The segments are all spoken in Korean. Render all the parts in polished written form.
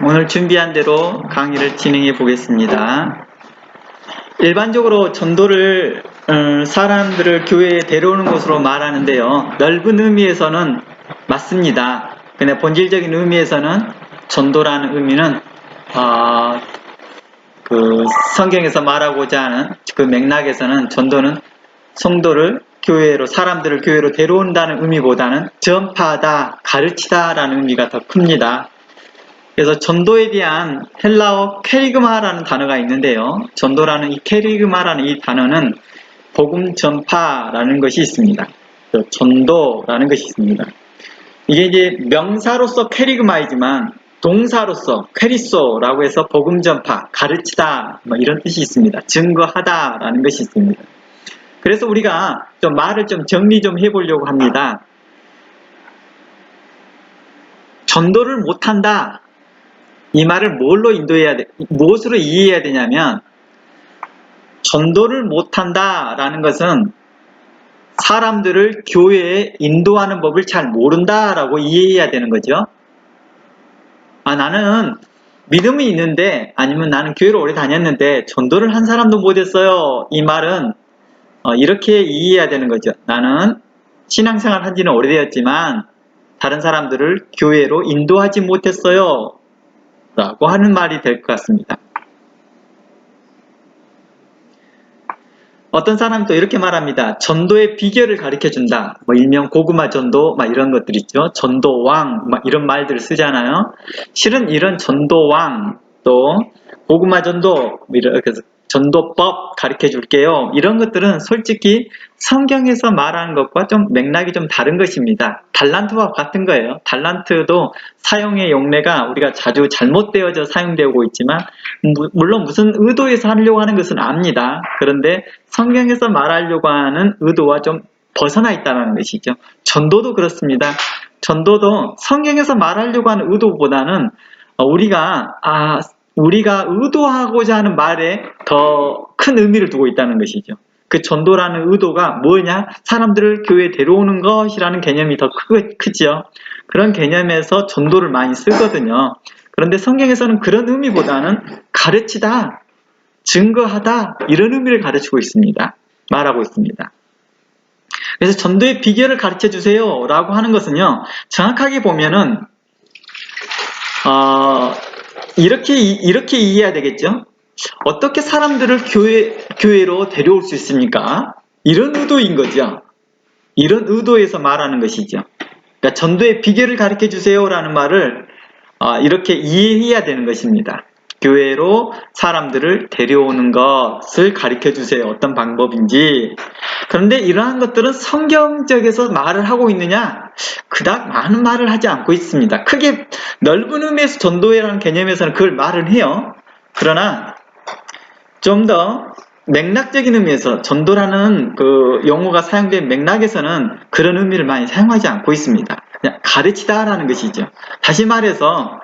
오늘 준비한 대로 강의를 진행해 보겠습니다. 일반적으로 전도를 사람들을 교회에 데려오는 것으로 말하는데요. 넓은 의미에서는 맞습니다. 근데 본질적인 의미에서는 전도라는 의미는 그 성경에서 말하고자 하는 그 맥락에서는 전도는 성도를 교회로, 사람들을 교회로 데려온다는 의미보다는 전파하다, 가르치다라는 의미가 더 큽니다. 그래서 전도에 대한 헬라어 케리그마라는 단어가 있는데요. 전도라는 이 케리그마라는 이 단어는 복음 전파라는 것이 있습니다. 전도라는 것이 있습니다. 이게 이제 명사로서 케리그마이지만 동사로서 퀘리소라고 해서 복음 전파, 가르치다 이런 뜻이 있습니다. 증거하다라는 것이 있습니다. 그래서 우리가 좀 말을 좀 정리 좀 해보려고 합니다. 전도를 못한다. 이 말을 무엇으로 이해해야 되냐면, 전도를 못한다라는 것은 사람들을 교회에 인도하는 법을 잘 모른다라고 이해해야 되는 거죠. 나는 믿음이 있는데, 아니면 나는 교회를 오래 다녔는데 전도를 한 사람도 못했어요. 이 말은 이렇게 이해해야 되는 거죠. 나는 신앙생활 한 지는 오래되었지만 다른 사람들을 교회로 인도하지 못했어요. 라고 하는 말이 될 것 같습니다. 어떤 사람도 이렇게 말합니다. 전도의 비결을 가르쳐준다. 일명 고구마 전도, 이런 것들 있죠. 전도왕, 이런 말들을 쓰잖아요. 실은 이런 전도왕, 또 고구마 전도, 이렇게 전도법 가르쳐줄게요. 이런 것들은 솔직히 성경에서 말하는 것과 좀 맥락이 좀 다른 것입니다. 달란트와 같은 거예요. 달란트도 사용의 용례가 우리가 자주 잘못되어져 사용되고 있지만, 물론 무슨 의도에서 하려고 하는 것은 압니다. 그런데 성경에서 말하려고 하는 의도와 좀 벗어나 있다는 것이죠. 전도도 그렇습니다. 전도도 성경에서 말하려고 하는 의도보다는 우리가 의도하고자 하는 말에 더 큰 의미를 두고 있다는 것이죠. 그 전도라는 의도가 뭐냐? 사람들을 교회에 데려오는 것이라는 개념이 더 크죠. 그런 개념에서 전도를 많이 쓰거든요. 그런데 성경에서는 그런 의미보다는 가르치다, 증거하다, 이런 의미를 가르치고 있습니다. 말하고 있습니다. 그래서 전도의 비결을 가르쳐 주세요 라고 하는 것은요, 정확하게 보면은 이렇게 이해해야 되겠죠. 어떻게 사람들을 교회로 데려올 수 있습니까? 이런 의도인 거죠. 이런 의도에서 말하는 것이죠. 그러니까 전도의 비결을 가르쳐 주세요라는 말을 이렇게 이해해야 되는 것입니다. 교회로 사람들을 데려오는 것을 가르쳐 주세요. 어떤 방법인지. 그런데 이러한 것들은 성경적에서 말을 하고 있느냐? 그닥 많은 말을 하지 않고 있습니다. 크게 넓은 의미에서 전도회라는 개념에서는 그걸 말을 해요. 그러나 좀 더 맥락적인 의미에서 전도라는 그 용어가 사용된 맥락에서는 그런 의미를 많이 사용하지 않고 있습니다. 그냥 가르치다라는 것이죠. 다시 말해서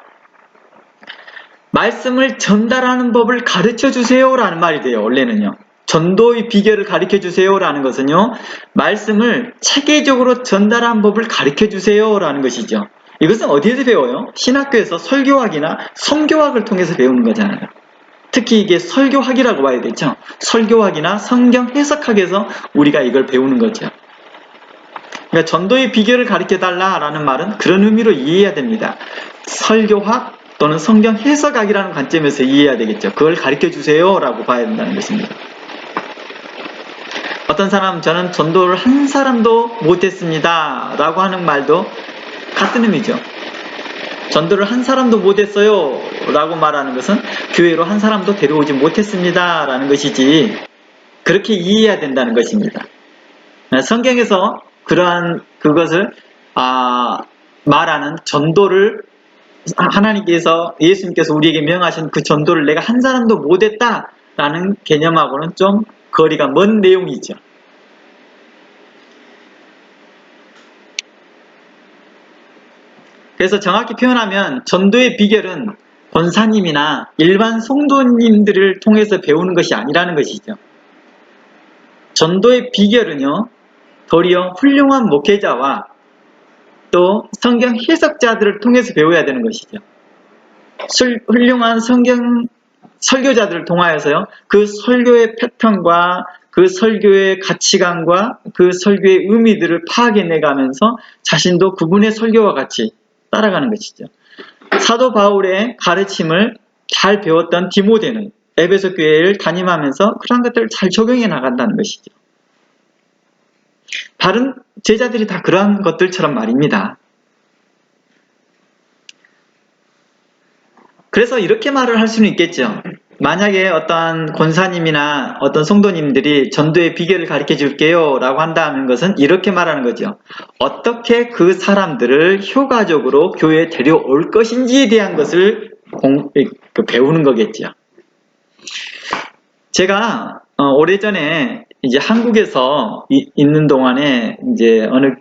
말씀을 전달하는 법을 가르쳐 주세요라는 말이 돼요. 원래는요. 전도의 비결을 가르쳐 주세요라는 것은요, 말씀을 체계적으로 전달하는 법을 가르쳐 주세요라는 것이죠. 이것은 어디에서 배워요? 신학교에서 설교학이나 성교학을 통해서 배우는 거잖아요. 특히 이게 설교학이라고 봐야겠죠. 설교학이나 성경 해석학에서 우리가 이걸 배우는 거죠. 그러니까 전도의 비결을 가르쳐 달라라는 말은 그런 의미로 이해해야 됩니다. 설교학 또는 성경 해석학이라는 관점에서 이해해야 되겠죠. 그걸 가르쳐 주세요라고 봐야 된다는 것입니다. 어떤 사람은 저는 전도를 한 사람도 못했습니다 라고 하는 말도 같은 의미죠. 전도를 한 사람도 못했어요 라고 말하는 것은 교회로 한 사람도 데려오지 못했습니다 라는 것이지, 그렇게 이해해야 된다는 것입니다. 성경에서 그러한 그것을 말하는 전도를 하나님께서, 예수님께서 우리에게 명하신 그 전도를 내가 한 사람도 못했다라는 개념하고는 좀 거리가 먼 내용이죠. 그래서 정확히 표현하면 전도의 비결은 권사님이나 일반 성도님들을 통해서 배우는 것이 아니라는 것이죠. 전도의 비결은요, 도리어 훌륭한 목회자와 또 성경 해석자들을 통해서 배워야 되는 것이죠. 훌륭한 성경 설교자들을 통하여서요, 그 설교의 패턴과 그 설교의 가치관과 그 설교의 의미들을 파악해내가면서 자신도 그분의 설교와 같이 따라가는 것이죠. 사도 바울의 가르침을 잘 배웠던 디모데는 에베소 교회를 담임하면서 그런 것들을 잘 적용해 나간다는 것이죠. 다른 제자들이 다 그러한 것들처럼 말입니다. 그래서 이렇게 말을 할 수는 있겠죠. 만약에 어떤 권사님이나 어떤 성도님들이 전도의 비결을 가르쳐 줄게요 라고 한다는 것은 이렇게 말하는 거죠. 어떻게 그 사람들을 효과적으로 교회에 데려올 것인지에 대한 것을 배우는 거겠죠. 제가 오래전에 이제 한국에서 있는 동안에 이제 어느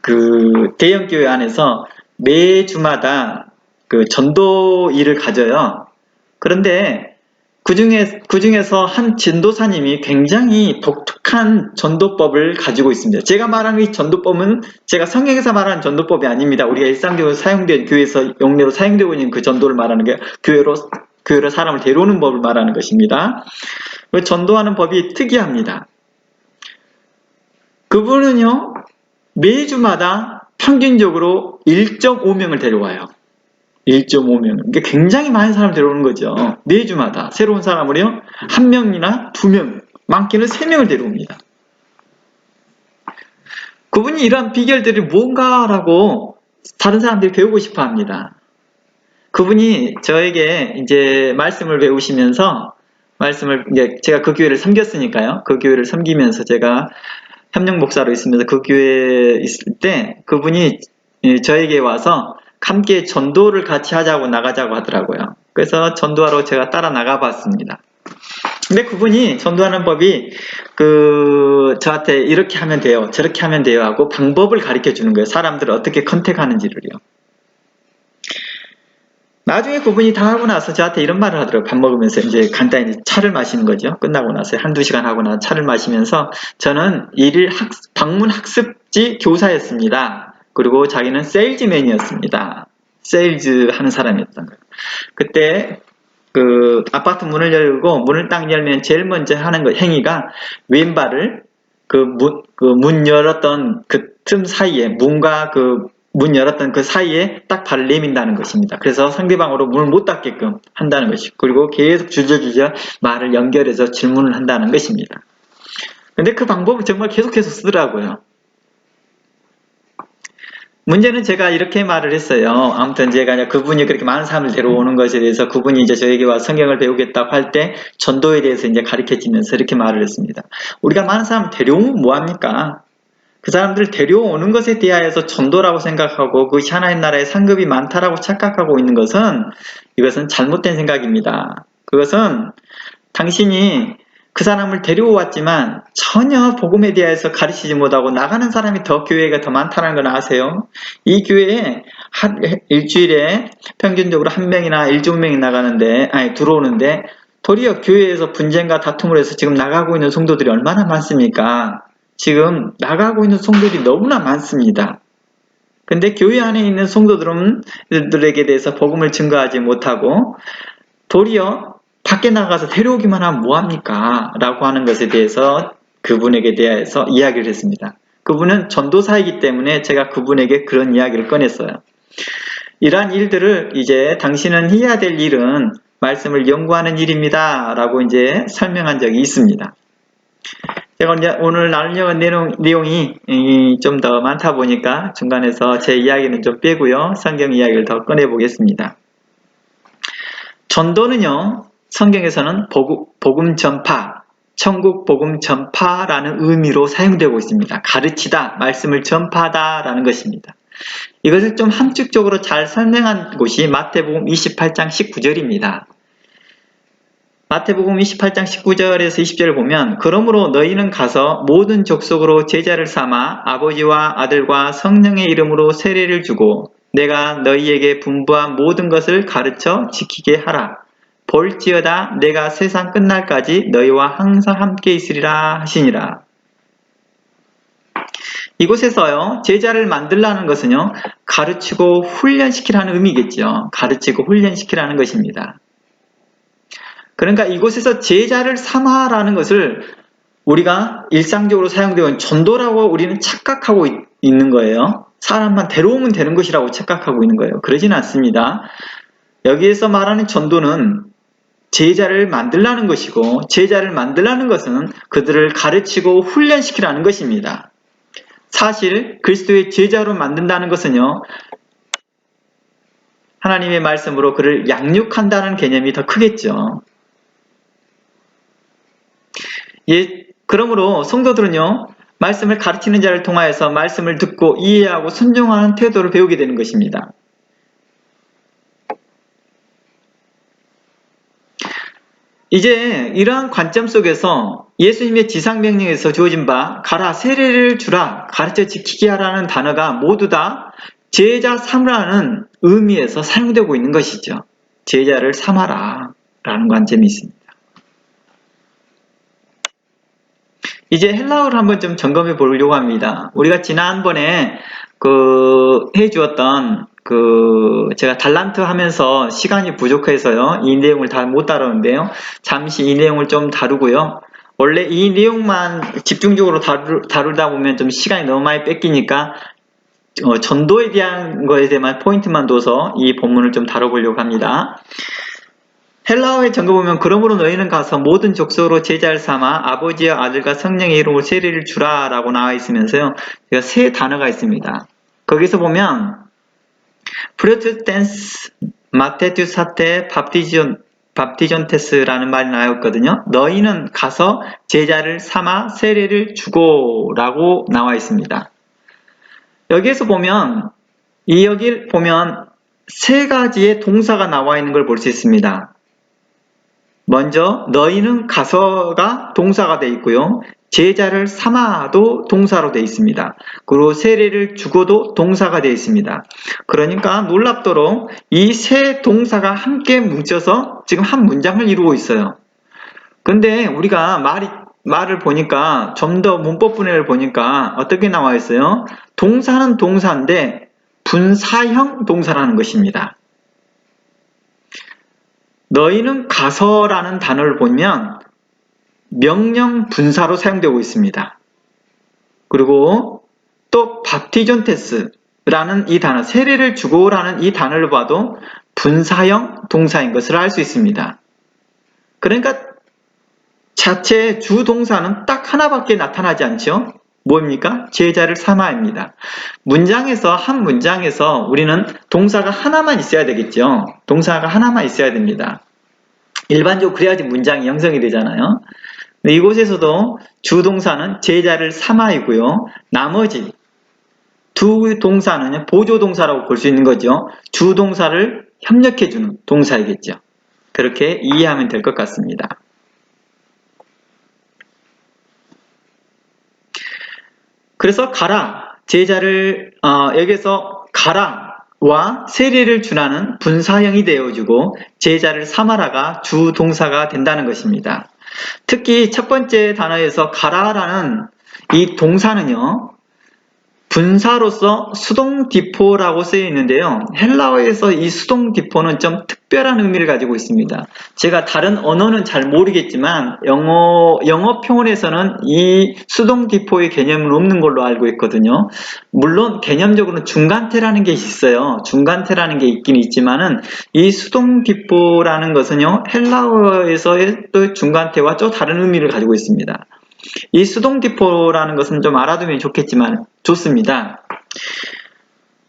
그 대형 교회 안에서 매주마다 그 전도 일을 가져요. 그런데 그중에서 한 전도사님이 굉장히 독특한 전도법을 가지고 있습니다. 제가 말하는 이 전도법은 제가 성경에서 말하는 전도법이 아닙니다. 우리가 일상적으로 사용된 교회에서 용례로 사용되고 있는 그 전도를 말하는 게 교회로 사람을 데려오는 법을 말하는 것입니다. 그 전도하는 법이 특이합니다. 그분은요, 매주마다 평균적으로 1.5명을 데려와요. 1.5명. 이게 굉장히 많은 사람을 데려오는 거죠. 매주마다 새로운 사람을요, 1명이나 2명, 많게는 3명을 데려옵니다. 그분이 이러한 비결들이 뭔가라고 다른 사람들이 배우고 싶어 합니다. 그분이 저에게 이제 말씀을 배우시면서 이제 제가 그 교회를 섬겼으니까요. 그 교회를 섬기면서 제가 협력 목사로 있으면서 그 교회에 있을 때 그분이 저에게 와서 함께 전도를 같이 하자고 나가자고 하더라고요. 그래서 전도하러 제가 따라 나가 봤습니다. 근데 그분이 전도하는 법이 저한테 이렇게 하면 돼요, 저렇게 하면 돼요 하고 방법을 가르쳐 주는 거예요. 사람들을 어떻게 컨택하는지를요. 나중에 그분이 다 하고 나서 저한테 이런 말을 하더라고요. 밥 먹으면서 이제 간단히 차를 마시는 거죠. 끝나고 나서 한두 시간 하고 나서 차를 마시면서 저는 일일 방문 학습지 교사였습니다. 그리고 자기는 세일즈맨이었습니다. 세일즈 하는 사람이었던 거예요. 그때 그 아파트 문을 열고 문을 딱 열면 제일 먼저 하는 행위가 왼발을 문 열었던 그 틈 사이에 문과 문 열었던 그 사이에 딱 발을 내민다는 것입니다. 그래서 상대방으로 문을 못 닫게끔 한다는 것이고, 그리고 계속 주저주저 말을 연결해서 질문을 한다는 것입니다. 근데 그 방법을 정말 계속해서 쓰더라고요. 문제는 제가 이렇게 말을 했어요. 아무튼 제가 그분이 그렇게 많은 사람을 데려오는 것에 대해서 그분이 이제 저에게 와 성경을 배우겠다고 할 때 전도에 대해서 이제 가르쳐 주면서 이렇게 말을 했습니다. 우리가 많은 사람을 데려오면 뭐합니까? 그 사람들을 데려오는 것에 대하여서 전도라고 생각하고 그것이 하나님 나라의 상급이 많다라고 착각하고 있는 이것은 잘못된 생각입니다. 그것은 당신이 그 사람을 데려왔지만 전혀 복음에 대해서 가르치지 못하고 나가는 사람이 교회가 더 많다는 걸 아세요? 이 교회에 일주일에 평균적으로 1명이나 1.5명이 들어오는데 도리어 교회에서 분쟁과 다툼을 해서 지금 나가고 있는 성도들이 얼마나 많습니까? 지금 나가고 있는 성도들이 너무나 많습니다. 근데 교회 안에 있는 성도들에게 대해서 복음을 증거하지 못하고 도리어 밖에 나가서 데려오기만 하면 뭐합니까? 라고 하는 것에 대해서 그분에게 대해서 이야기를 했습니다. 그분은 전도사이기 때문에 제가 그분에게 그런 이야기를 꺼냈어요. 이러한 일들을 이제 당신은 해야 될 일은 말씀을 연구하는 일입니다. 라고 이제 설명한 적이 있습니다. 제가 오늘 나누려는 내용이 좀 더 많다 보니까 중간에서 제 이야기는 좀 빼고요. 성경 이야기를 더 꺼내보겠습니다. 전도는요, 성경에서는 복음 전파, 천국 복음 전파라는 의미로 사용되고 있습니다. 가르치다, 말씀을 전파하다 라는 것입니다. 이것을 좀 함축적으로 잘 설명한 곳이 마태복음 28장 19절입니다. 마태복음 28장 19절에서 20절을 보면 그러므로 너희는 가서 모든 족속으로 제자를 삼아 아버지와 아들과 성령의 이름으로 세례를 주고 내가 너희에게 분부한 모든 것을 가르쳐 지키게 하라. 볼지어다 내가 세상 끝날까지 너희와 항상 함께 있으리라 하시니라. 이곳에서요, 제자를 만들라는 것은요, 가르치고 훈련시키라는 의미겠죠. 가르치고 훈련시키라는 것입니다. 그러니까 이곳에서 제자를 삼아라는 것을 우리가 일상적으로 사용되어 있는 전도라고 우리는 착각하고 있는 거예요. 사람만 데려오면 되는 것이라고 착각하고 있는 거예요. 그러지는 않습니다. 여기에서 말하는 전도는 제자를 만들라는 것이고, 제자를 만들라는 것은 그들을 가르치고 훈련시키라는 것입니다. 사실 그리스도의 제자로 만든다는 것은요, 하나님의 말씀으로 그를 양육한다는 개념이 더 크겠죠. 예, 그러므로 성도들은요, 말씀을 가르치는 자를 통하여서 말씀을 듣고 이해하고 순종하는 태도를 배우게 되는 것입니다. 이제 이러한 관점 속에서 예수님의 지상명령에서 주어진 바 가라, 세례를 주라, 가르쳐 지키게 하라는 단어가 모두 다 제자 삼으라는 의미에서 사용되고 있는 것이죠. 제자를 삼아라 라는 관점이 있습니다. 이제 헬라어를 한번 좀 점검해 보려고 합니다. 우리가 지난번에 해주었던 제가 달란트 하면서 시간이 부족해서요, 이 내용을 다 못 다루는데요. 잠시 이 내용을 좀 다루고요. 원래 이 내용만 집중적으로 다루다 보면 좀 시간이 너무 많이 뺏기니까 전도에 대한 거에 대한 포인트만 둬서 이 본문을 좀 다뤄보려고 합니다. 헬라어에 적어보면 그러므로 너희는 가서 모든 족속으로 제자를 삼아 아버지와 아들과 성령의 이름으로 세례를 주라 라고 나와 있으면서요, 제가 세 단어가 있습니다. 거기서 보면 프로테스탄스 마테투 사테 밥티존테스라는 말이 나와 있거든요. 너희는 가서 제자를 삼아 세례를 주고 라고 나와 있습니다. 여기에서 보면 여길 보면 세 가지의 동사가 나와 있는 걸 볼 수 있습니다. 먼저 너희는 가서가 동사가 되어 있고요. 제자를 삼아도 동사로 되어 있습니다. 그리고 세례를 주고도 동사가 되어 있습니다. 그러니까 놀랍도록 이 세 동사가 함께 뭉쳐서 지금 한 문장을 이루고 있어요. 근데 우리가 말을 보니까 좀 더 문법 분해를 보니까 어떻게 나와 있어요? 동사는 동사인데 분사형 동사라는 것입니다. 너희는 가서라는 단어를 보면 명령 분사로 사용되고 있습니다. 그리고 또 밥티존테스라는 이 단어, 세례를 주고라는 이 단어를 봐도 분사형 동사인 것을 알 수 있습니다. 그러니까 자체 주동사는 딱 하나밖에 나타나지 않죠? 뭡니까? 제자를 삼아입니다. 한 문장에서 우리는 동사가 하나만 있어야 되겠죠? 동사가 하나만 있어야 됩니다. 일반적으로 그래야지 문장이 형성이 되잖아요. 이곳에서도 주동사는 제자를 삼아이고요. 나머지 두 동사는 보조동사라고 볼 수 있는 거죠. 주동사를 협력해주는 동사이겠죠. 그렇게 이해하면 될 것 같습니다. 그래서 가라, 제자를 여기서 가라와 세례를 주라는 분사형이 되어주고 제자를 삼아라가 주동사가 된다는 것입니다. 특히 첫 번째 단어에서 가라라는 이 동사는요, 분사로서 수동디포라고 쓰여 있는데요. 헬라어에서 이 수동디포는 좀 특별한 의미를 가지고 있습니다. 제가 다른 언어는 잘 모르겠지만 영어 표현에서는 이 수동디포의 개념은 없는 걸로 알고 있거든요. 물론 개념적으로는 중간태라는 게 있어요. 중간태라는 게 있긴 있지만은 이 수동디포라는 것은요, 헬라어에서의 또 중간태와 또 다른 의미를 가지고 있습니다. 이 수동디포라는 것은 좀 알아두면 좋습니다.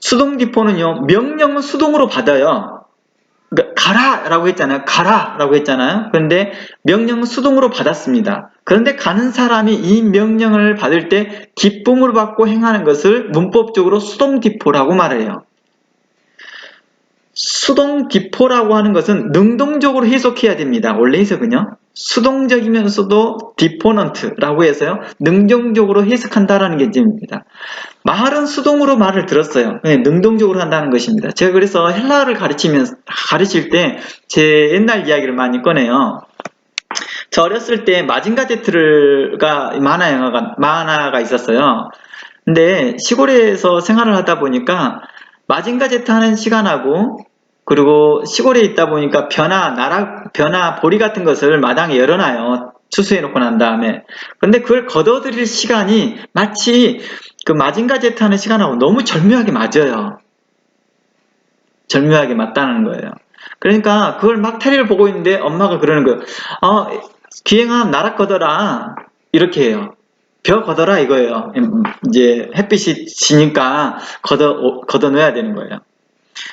수동디포는요, 명령은 수동으로 받아요. 그러니까 가라라고 했잖아요. 그런데 명령은 수동으로 받았습니다. 그런데 가는 사람이 이 명령을 받을 때 기쁨으로 받고 행하는 것을 문법적으로 수동디포라고 말해요. 수동디포라고 하는 것은 능동적으로 해석해야 됩니다. 원래 해석은요. 수동적이면서도 디포넌트라고 해서요. 능동적으로 해석한다라는 개념입니다. 말은 수동으로 말을 들었어요. 네, 능동적으로 한다는 것입니다. 제가 그래서 헬라어를 가르칠 때 제 옛날 이야기를 많이 꺼내요. 저 어렸을 때 마징가 제트가 만화가 있었어요. 근데 시골에서 생활을 하다 보니까 마징가 제트 하는 시간하고 그리고 시골에 있다 보니까 벼나 보리 같은 것을 마당에 열어놔요. 추수해 놓고 난 다음에. 근데 그걸 걷어들일 시간이 마치 그 마징가 제트 하는 시간하고 너무 절묘하게 맞아요. 절묘하게 맞다는 거예요. 그러니까 그걸 막 테레비를 보고 있는데 엄마가 그러는 거예요. 기행함 나락 걷어라. 이렇게 해요. 벼 걷어라 이거예요. 이제 햇빛이 지니까 걷어놓아야 되는 거예요.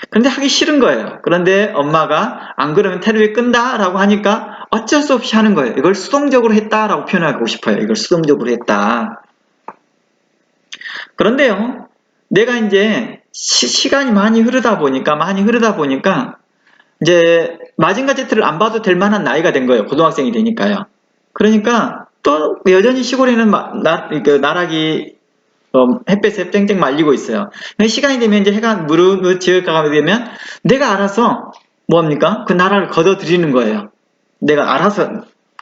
그런데 하기 싫은 거예요. 그런데 엄마가 안 그러면 테레비 끈다 라고 하니까 어쩔 수 없이 하는 거예요. 이걸 수동적으로 했다 라고 표현하고 싶어요. 이걸 수동적으로 했다. 그런데요, 내가 이제 시간이 많이 흐르다 보니까 이제 마징가 제트를 안 봐도 될 만한 나이가 된 거예요. 고등학생이 되니까요. 그러니까 또 여전히 시골에는 나락이 햇볕에 땡땡 말리고 있어요. 시간이 되면 이제 해가 무르지어가게 되면 내가 알아서 뭡니까? 그 나라를 걷어들이는 거예요. 내가 알아서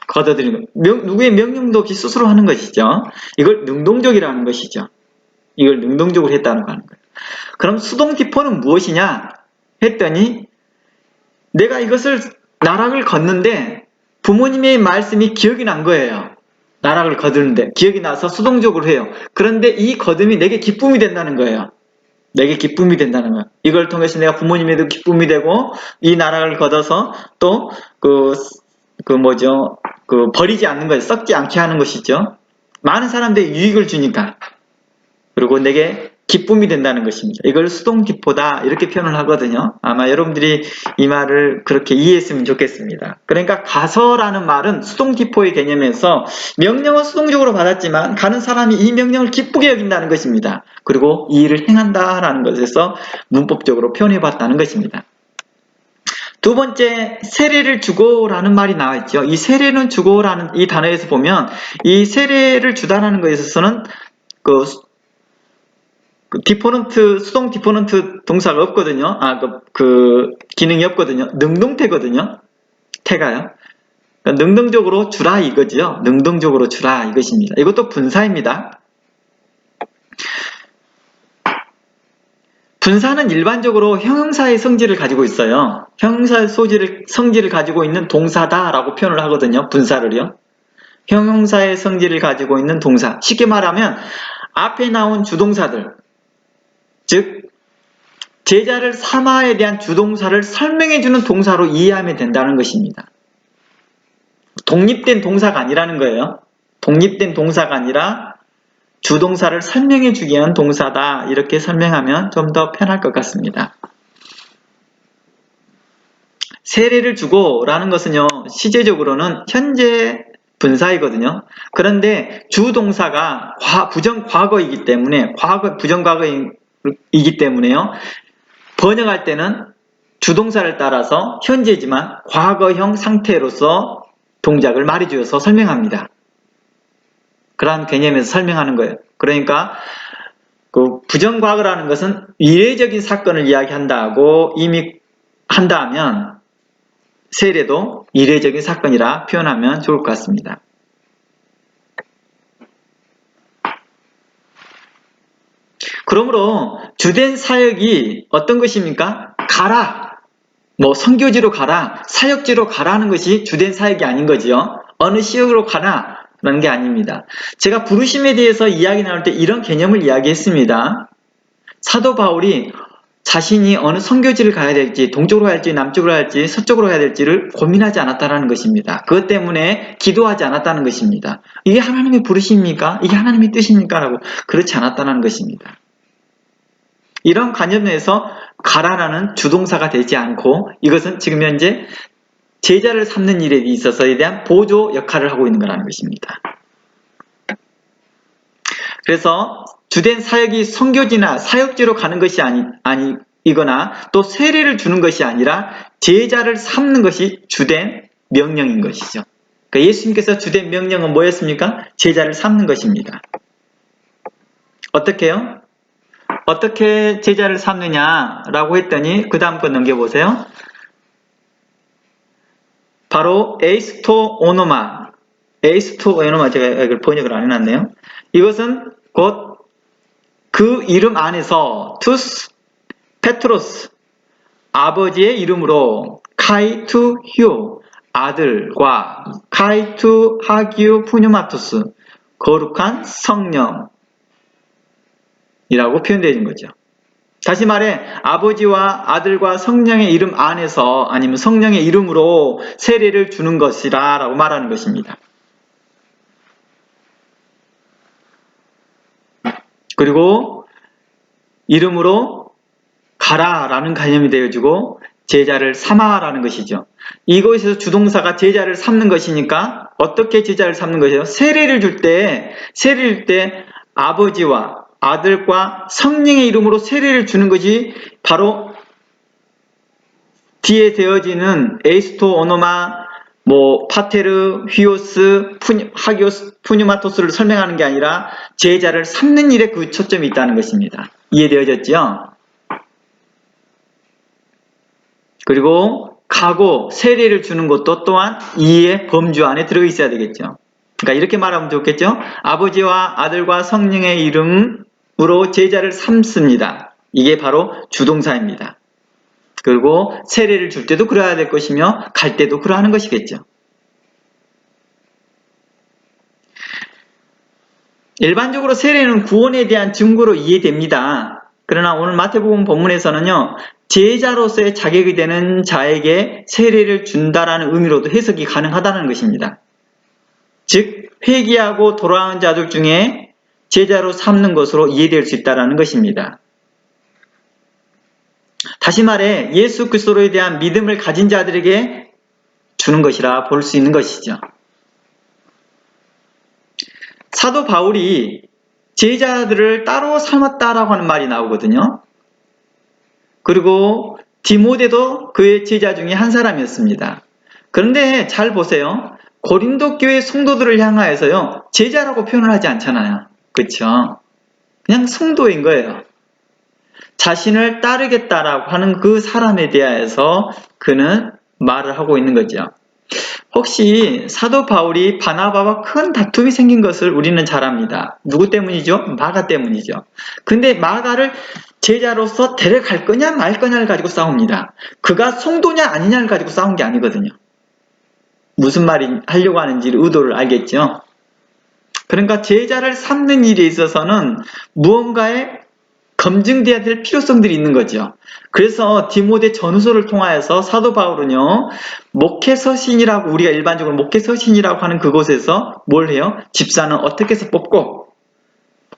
걷어들이는 거예요. 누구의 명령도 없이 스스로 하는 것이죠. 이걸 능동적이라는 것이죠. 이걸 능동적으로 했다는 거 하는 거예요. 그럼 수동 기포는 무엇이냐? 했더니 내가 이것을 나락을 걷는데 부모님의 말씀이 기억이 난 거예요. 나락을 거두는데 기억이 나서 수동적으로 해요. 그런데 이 거둠이 내게 기쁨이 된다는 거예요. 내게 기쁨이 된다는 거예요. 이걸 통해서 내가 부모님에도 기쁨이 되고 이 나락을 걷어서 또 버리지 않는 거예요. 썩지 않게 하는 것이죠. 많은 사람들이 유익을 주니까. 그리고 내게 기쁨이 된다는 것입니다. 이걸 수동기포다 이렇게 표현을 하거든요. 아마 여러분들이 이 말을 그렇게 이해했으면 좋겠습니다. 그러니까 가서라는 말은 수동기포의 개념에서 명령은 수동적으로 받았지만 가는 사람이 이 명령을 기쁘게 여긴다는 것입니다. 그리고 이 일을 행한다라는 것에서 문법적으로 표현해 봤다는 것입니다. 두 번째, 세례를 주고라는 말이 나와 있죠. 이 세례는 주고라는 이 단어에서 보면 이 세례를 주다라는 것에 있어서는 수동 디포넌트 동사가 없거든요. 기능이 없거든요. 능동태거든요. 태가요. 그러니까 능동적으로 주라 이거지요. 능동적으로 주라 이것입니다. 이것도 분사입니다. 분사는 일반적으로 형용사의 성질을 가지고 있어요. 형용사의 성질을 가지고 있는 동사다라고 표현을 하거든요. 분사를요. 형용사의 성질을 가지고 있는 동사. 쉽게 말하면 앞에 나온 주동사들, 즉 제자를 삼아에 대한 주동사를 설명해주는 동사로 이해하면 된다는 것입니다. 독립된 동사가 아니라는 거예요. 독립된 동사가 아니라 주동사를 설명해주기 위한 동사다. 이렇게 설명하면 좀 더 편할 것 같습니다. 세례를 주고 라는 것은요. 시제적으로는 현재 분사이거든요. 그런데 주동사가 부정과거이기 때문에 부정과거이기 때문에요. 번역할 때는 주동사를 따라서 현재지만 과거형 상태로서 동작을 말해주어서 설명합니다. 그러한 개념에서 설명하는 거예요. 그러니까 부정과거라는 것은 미래적인 사건을 이야기한다고 이미 한다면 세례도 미래적인 사건이라 표현하면 좋을 것 같습니다. 그러므로 주된 사역이 어떤 것입니까? 가라! 선교지로 가라! 사역지로 가라는 것이 주된 사역이 아닌 거지요. 어느 지역으로 가라! 라는 게 아닙니다. 제가 부르심에 대해서 이야기 나눌 때 이런 개념을 이야기했습니다. 사도 바울이 자신이 어느 선교지를 가야 될지, 동쪽으로 가야 할지, 남쪽으로 가야 할지, 서쪽으로 가야 될지를 고민하지 않았다는 것입니다. 그것 때문에 기도하지 않았다는 것입니다. 이게 하나님의 부르심입니까? 이게 하나님의 뜻입니까? 라고 그렇지 않았다는 것입니다. 이런 관념에서 가라라는 주동사가 되지 않고 이것은 지금 현재 제자를 삼는 일에 있어서에 대한 보조 역할을 하고 있는 거라는 것입니다. 그래서 주된 사역이 선교지나 사역지로 가는 것이 아니거나 또 세례를 주는 것이 아니라 제자를 삼는 것이 주된 명령인 것이죠. 그러니까 예수님께서 주된 명령은 뭐였습니까? 제자를 삼는 것입니다. 어떻게요? 어떻게 제자를 삼느냐라고 했더니 그 다음 거 넘겨보세요. 바로 에이스토 오노마, 제가 이걸 번역을 안 해놨네요. 이것은 곧 그 이름 안에서 투스 페트로스, 아버지의 이름으로 카이투휴, 아들과 카이투 하기우 푸뉴마토스, 거룩한 성령이라고 표현되어 있는 거죠. 다시 말해 아버지와 아들과 성령의 이름 안에서 아니면 성령의 이름으로 세례를 주는 것이라 라고 말하는 것입니다. 그리고 이름으로 가라 라는 개념이 되어지고 제자를 삼아 라는 것이죠. 이곳에서 주동사가 제자를 삼는 것이니까 어떻게 제자를 삼는 것이에요? 세례를 줄 때 아버지와 아들과 성령의 이름으로 세례를 주는 것이 바로 뒤에 되어지는 에이스토, 오노마, 파테르, 휘오스, 하기오스, 푸뉴마토스를 설명하는 게 아니라 제자를 삼는 일에 그 초점이 있다는 것입니다. 이해되어졌죠? 그리고 가고 세례를 주는 것도 또한 이의 범주 안에 들어있어야 되겠죠. 그러니까 이렇게 말하면 좋겠죠? 아버지와 아들과 성령의 이름으로 제자를 삼습니다. 이게 바로 주동사입니다. 그리고 세례를 줄 때도 그래야 될 것이며 갈 때도 그러하는 것이겠죠. 일반적으로 세례는 구원에 대한 증거로 이해됩니다. 그러나 오늘 마태복음 본문에서는요. 제자로서의 자격이 되는 자에게 세례를 준다라는 의미로도 해석이 가능하다는 것입니다. 즉 회개하고 돌아온 자들 중에 제자로 삼는 것으로 이해될 수 있다는 것입니다. 다시 말해 예수 그리스도에 대한 믿음을 가진 자들에게 주는 것이라 볼 수 있는 것이죠. 사도 바울이 제자들을 따로 삼았다라고 하는 말이 나오거든요. 그리고 디모데도 그의 제자 중에 한 사람이었습니다. 그런데 잘 보세요. 고린도 교회 성도들을 향하여서요. 제자라고 표현을 하지 않잖아요. 그렇죠? 그냥 성도인 거예요. 자신을 따르겠다라고 하는 그 사람에 대하여서 그는 말을 하고 있는 거죠. 혹시 사도 바울이 바나바와 큰 다툼이 생긴 것을 우리는 잘 압니다. 누구 때문이죠? 마가 때문이죠. 근데 마가를 제자로서 데려갈 거냐 말 거냐를 가지고 싸웁니다. 그가 성도냐 아니냐를 가지고 싸운 게 아니거든요. 무슨 말이 하려고 하는지 의도를 알겠죠? 그러니까 제자를 삼는 일에 있어서는 무언가에 검증돼야 될 필요성들이 있는 거죠. 그래서 디모데 전후서를 통하여서 사도 바울은요. 목회서신이라고 우리가 일반적으로 목회서신이라고 하는 그곳에서 뭘 해요? 집사는 어떻게 해서 뽑고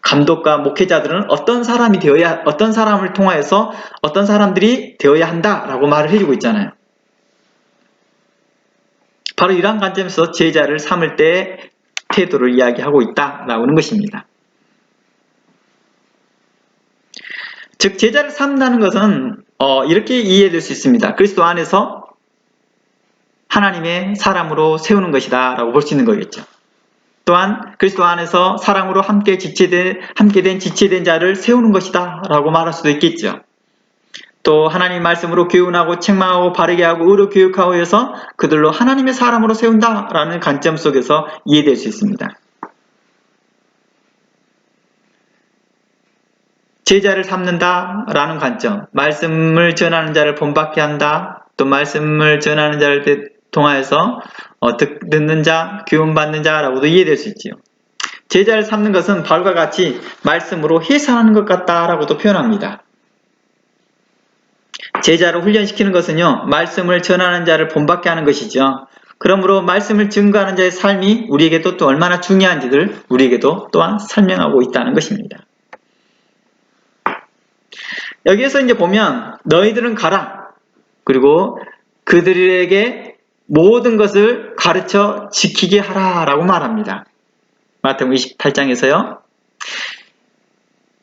감독과 목회자들은 어떤 사람을 통하여서 어떤 사람들이 되어야 한다라고 말을 해주고 있잖아요. 바로 이러한 관점에서 제자를 삼을 때 태도를 이야기하고 있다라고 하는 것입니다. 즉 제자를 삼는다는 것은 이렇게 이해될 수 있습니다. 그리스도 안에서 하나님의 사람으로 세우는 것이다 라고 볼 수 있는 거겠죠. 또한 그리스도 안에서 사랑으로 함께 지체된 자를 세우는 것이다 라고 말할 수도 있겠죠. 또 하나님 말씀으로 교훈하고 책망하고 바르게 하고 의로 교육하고 해서 그들로 하나님의 사람으로 세운다 라는 관점 속에서 이해될 수 있습니다. 제자를 삼는다 라는 관점, 말씀을 전하는 자를 본받게 한다, 또 말씀을 전하는 자를 통하여서 듣는 자, 교훈받는 자라고도 이해될 수 있지요. 제자를 삼는 것은 바울과 같이 말씀으로 해산하는 것 같다라고도 표현합니다. 제자를 훈련시키는 것은요, 말씀을 전하는 자를 본받게 하는 것이죠. 그러므로 말씀을 증거하는 자의 삶이 우리에게도 또 얼마나 중요한지를 우리에게도 또한 설명하고 있다는 것입니다. 여기에서 이제 보면 너희들은 가라. 그리고 그들에게 모든 것을 가르쳐 지키게 하라 라고 말합니다. 마태복음 28장에서요.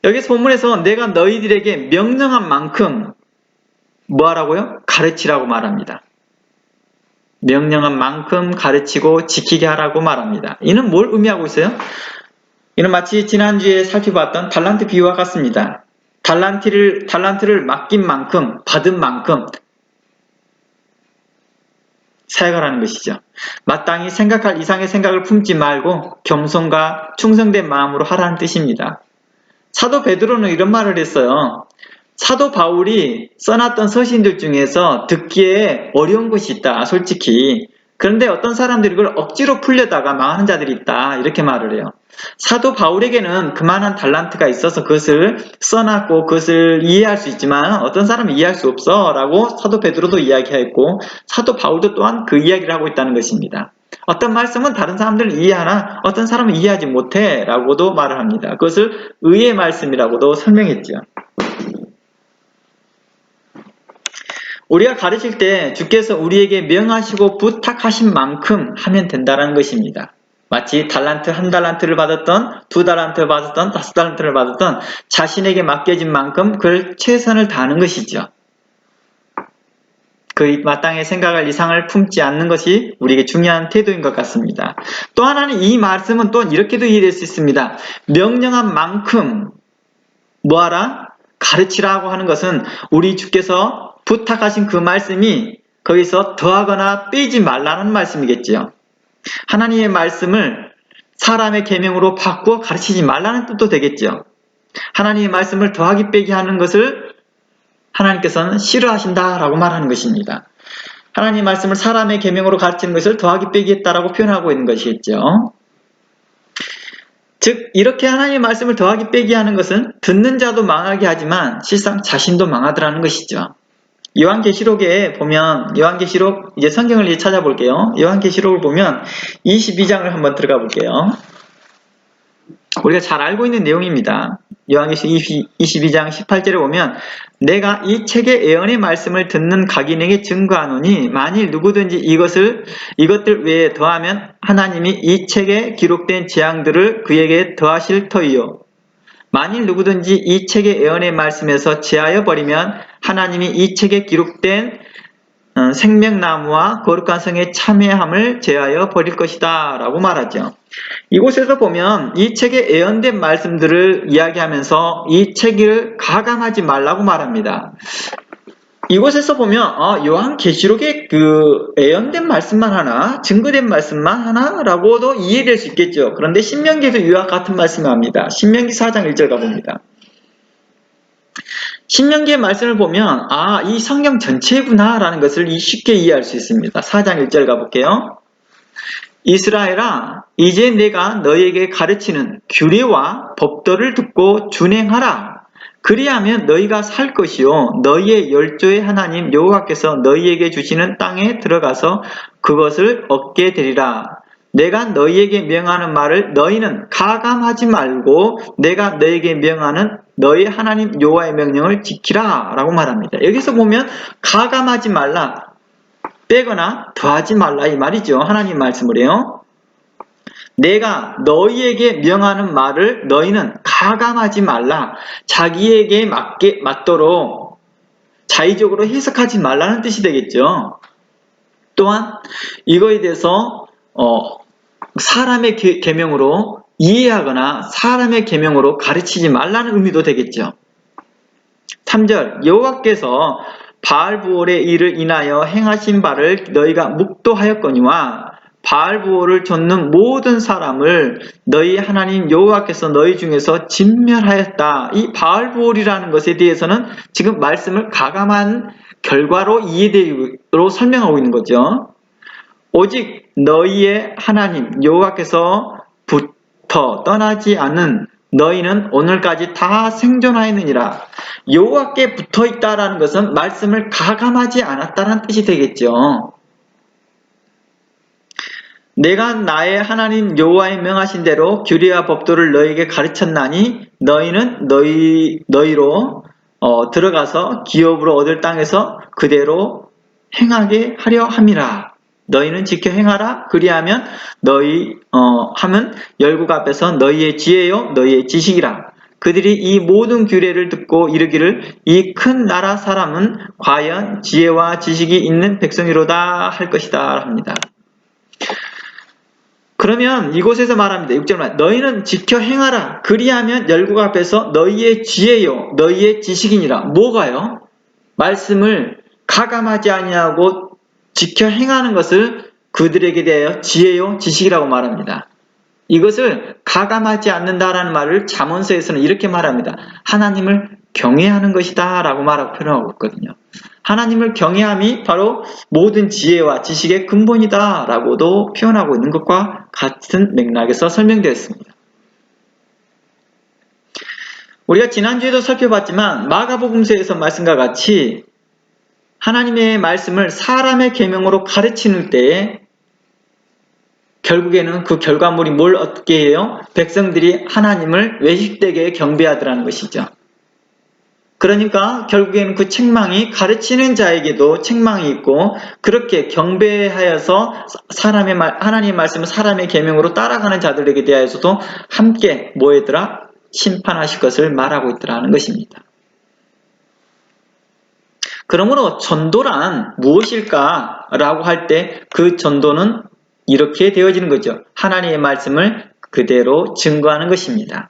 여기서 본문에서 내가 너희들에게 명령한 만큼 뭐 하라고요? 가르치라고 말합니다. 명령한 만큼 가르치고 지키게 하라고 말합니다. 이는 뭘 의미하고 있어요? 이는 마치 지난주에 살펴봤던 달란트 비유와 같습니다. 달란트를 맡긴 만큼, 받은 만큼 사역하라는 것이죠. 마땅히 생각할 이상의 생각을 품지 말고 겸손과 충성된 마음으로 하라는 뜻입니다. 사도 베드로는 이런 말을 했어요. 사도 바울이 써놨던 서신들 중에서 듣기에 어려운 것이 있다, 솔직히. 그런데 어떤 사람들이 그걸 억지로 풀려다가 망하는 자들이 있다, 이렇게 말을 해요. 사도 바울에게는 그만한 달란트가 있어서 그것을 써놨고 그것을 이해할 수 있지만 어떤 사람은 이해할 수 없어 라고 사도 베드로도 이야기했고 사도 바울도 또한 그 이야기를 하고 있다는 것입니다. 어떤 말씀은 다른 사람들은 이해하나 어떤 사람은 이해하지 못해 라고도 말을 합니다. 그것을 의의 말씀이라고도 설명했죠. 우리가 가르칠 때 주께서 우리에게 명하시고 부탁하신 만큼 하면 된다는 것입니다. 마치 달란트 1달란트를 받았던 2달란트를 받았던 5달란트를 받았던 자신에게 맡겨진 만큼 그걸 최선을 다하는 것이죠. 그 마땅히 생각할 이상을 품지 않는 것이 우리에게 중요한 태도인 것 같습니다. 또 하나는 이 말씀은 또 이렇게도 이해될 수 있습니다. 명령한 만큼 뭐하라? 가르치라고 하는 것은 우리 주께서 부탁하신 그 말씀이 거기서 더하거나 빼지 말라는 말씀이겠지요. 하나님의 말씀을 사람의 계명으로 바꾸어 가르치지 말라는 뜻도 되겠죠. 하나님의 말씀을 더하기 빼기 하는 것을 하나님께서는 싫어하신다라고 말하는 것입니다. 하나님의 말씀을 사람의 계명으로 가르치는 것을 더하기 빼기 했다라고 표현하고 있는 것이겠죠. 즉 이렇게 하나님의 말씀을 더하기 빼기 하는 것은 듣는 자도 망하게 하지만 실상 자신도 망하더라는 것이죠. 요한계시록에 보면 요한계시록 이제 성경을 이제 찾아볼게요. 요한계시록을 보면 22장을 한번 들어가 볼게요. 우리가 잘 알고 있는 내용입니다. 요한계시록 22장 18절에 보면 내가 이 책의 예언의 말씀을 듣는 각인에게 증거하노니 만일 누구든지 이것들 외에 더하면 하나님이 이 책에 기록된 재앙들을 그에게 더하실 터이요. 만일 누구든지 이 책의 예언의 말씀에서 제하여 버리면 하나님이 이 책에 기록된 생명나무와 거룩한 성의 참회함을 제하여 버릴 것이다 라고 말하죠. 이곳에서 보면 이 책에 예언된 말씀들을 이야기하면서 이 책을 가감하지 말라고 말합니다. 이곳에서 보면 요한계시록에 그 예언된 말씀만 하나, 증거된 말씀만 하나 라고도 이해될 수 있겠죠. 그런데 신명기에서 이와 같은 말씀을 합니다. 신명기 4장 1절 가봅니다. 신명기의 말씀을 보면 이 성경 전체구나 라는 것을 쉽게 이해할 수 있습니다. 4장 1절 가볼게요. 이스라엘아, 이제 내가 너희에게 가르치는 규례와 법도를 듣고 준행하라. 그리하면 너희가 살 것이요 너희의 열조의 하나님 여호와께서 너희에게 주시는 땅에 들어가서 그것을 얻게 되리라. 내가 너희에게 명하는 말을 너희는 가감하지 말고 내가 너희에게 명하는 너희 하나님 여호와의 명령을 지키라 라고 말합니다. 여기서 보면 가감하지 말라, 빼거나 더하지 말라 이 말이죠. 하나님 말씀을 해요. 내가 너희에게 명하는 말을 너희는 가감하지 말라. 자기에게 맞도록 자의적으로 해석하지 말라는 뜻이 되겠죠. 또한 이거에 대해서 사람의 계명으로 이해하거나 사람의 계명으로 가르치지 말라는 의미도 되겠죠. 3절 여호와께서 바알부올의 일을 인하여 행하신 바를 너희가 묵도하였거니와 바알부올을 좇는 모든 사람을 너희 하나님 여호와께서 너희 중에서 진멸하였다. 이 바알부올이라는 것에 대해서는 지금 말씀을 가감한 결과로 이해되로 설명하고 있는 거죠. 오직 너희의 하나님 여호와께서부터 떠나지 않은 너희는 오늘까지 다 생존하였느니라. 여호와께 붙어있다라는 것은 말씀을 가감하지 않았다는 뜻이 되겠죠. 내가 나의 하나님 여호와의 명하신 대로 규례와 법도를 너희에게 가르쳤나니 너희는 너희로 들어가서 기업으로 얻을 땅에서 그대로 행하게 하려 함이라. 너희는 지켜 행하라. 그리하면 하면 열국 앞에서 너희의 지혜요 너희의 지식이라. 그들이 이 모든 규례를 듣고 이르기를 이 큰 나라 사람은 과연 지혜와 지식이 있는 백성이로다 할 것이다 합니다. 그러면 이곳에서 말합니다. 6절 말 너희는 지켜 행하라. 그리하면 열국 앞에서 너희의 지혜요 너희의 지식이니라. 뭐가요? 말씀을 가감하지 아니하고 지켜 행하는 것을 그들에게 대하여 지혜요 지식이라고 말합니다. 이것을 가감하지 않는다라는 말을 잠언서에서는 이렇게 말합니다. 하나님을 경외하는 것이다 라고 말하고 표현하고 있거든요. 하나님을 경외함이 바로 모든 지혜와 지식의 근본이다 라고도 표현하고 있는 것과 같은 맥락에서 설명되었습니다. 우리가 지난주에도 살펴봤지만 마가복음서에서 말씀과 같이 하나님의 말씀을 사람의 계명으로 가르치는 때에 결국에는 그 결과물이 뭘 얻게 해요? 백성들이 하나님을 외식되게 경배하더라는 것이죠. 그러니까 결국에는 그 책망이 가르치는 자에게도 책망이 있고 그렇게 경배하여서 하나님의 말씀을 사람의 계명으로 따라가는 자들에게 대하여서도 함께 뭐 했더라? 심판하실 것을 말하고 있더라는 것입니다. 그러므로 전도란 무엇일까? 라고 할 때 그 전도는 이렇게 되어지는 거죠. 하나님의 말씀을 그대로 증거하는 것입니다.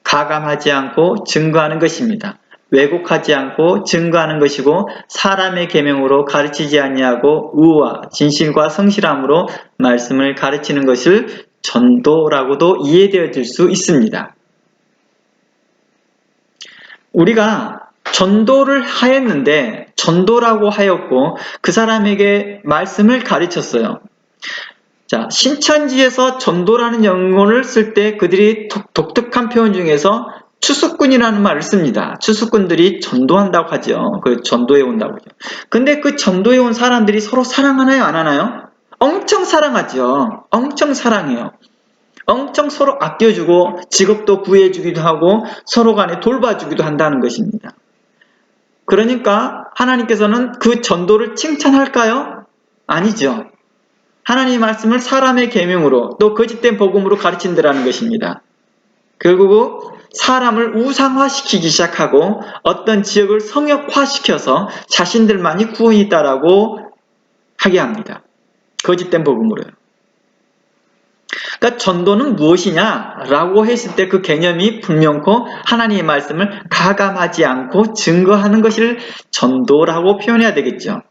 가감하지 않고 증거하는 것입니다. 왜곡하지 않고 증거하는 것이고 사람의 계명으로 가르치지 아니하고 의와 진실과 성실함으로 말씀을 가르치는 것을 전도라고도 이해되어질 수 있습니다. 우리가 전도를 하였는데 전도라고 하였고 그 사람에게 말씀을 가르쳤어요. 자, 신천지에서 전도라는 용어를 쓸 때 그들이 독특한 표현 중에서 추수꾼이라는 말을 씁니다. 추수꾼들이 전도한다고 하죠. 그 전도해 온다고 하죠. 근데 그 전도해 온 사람들이 서로 사랑하나요? 안 하나요? 엄청 사랑하죠. 엄청 사랑해요. 엄청 서로 아껴주고 직업도 구해주기도 하고 서로 간에 돌봐주기도 한다는 것입니다. 그러니까 하나님께서는 그 전도를 칭찬할까요? 아니죠. 하나님의 말씀을 사람의 계명으로 또 거짓된 복음으로 가르친다라는 것입니다. 결국 사람을 우상화시키기 시작하고 어떤 지역을 성역화시켜서 자신들만이 구원이 있다라고 하게 합니다. 거짓된 복음으로요. 그러니까 전도는 무엇이냐라고 했을 때 그 개념이 분명코 하나님의 말씀을 가감하지 않고 증거하는 것을 전도라고 표현해야 되겠죠.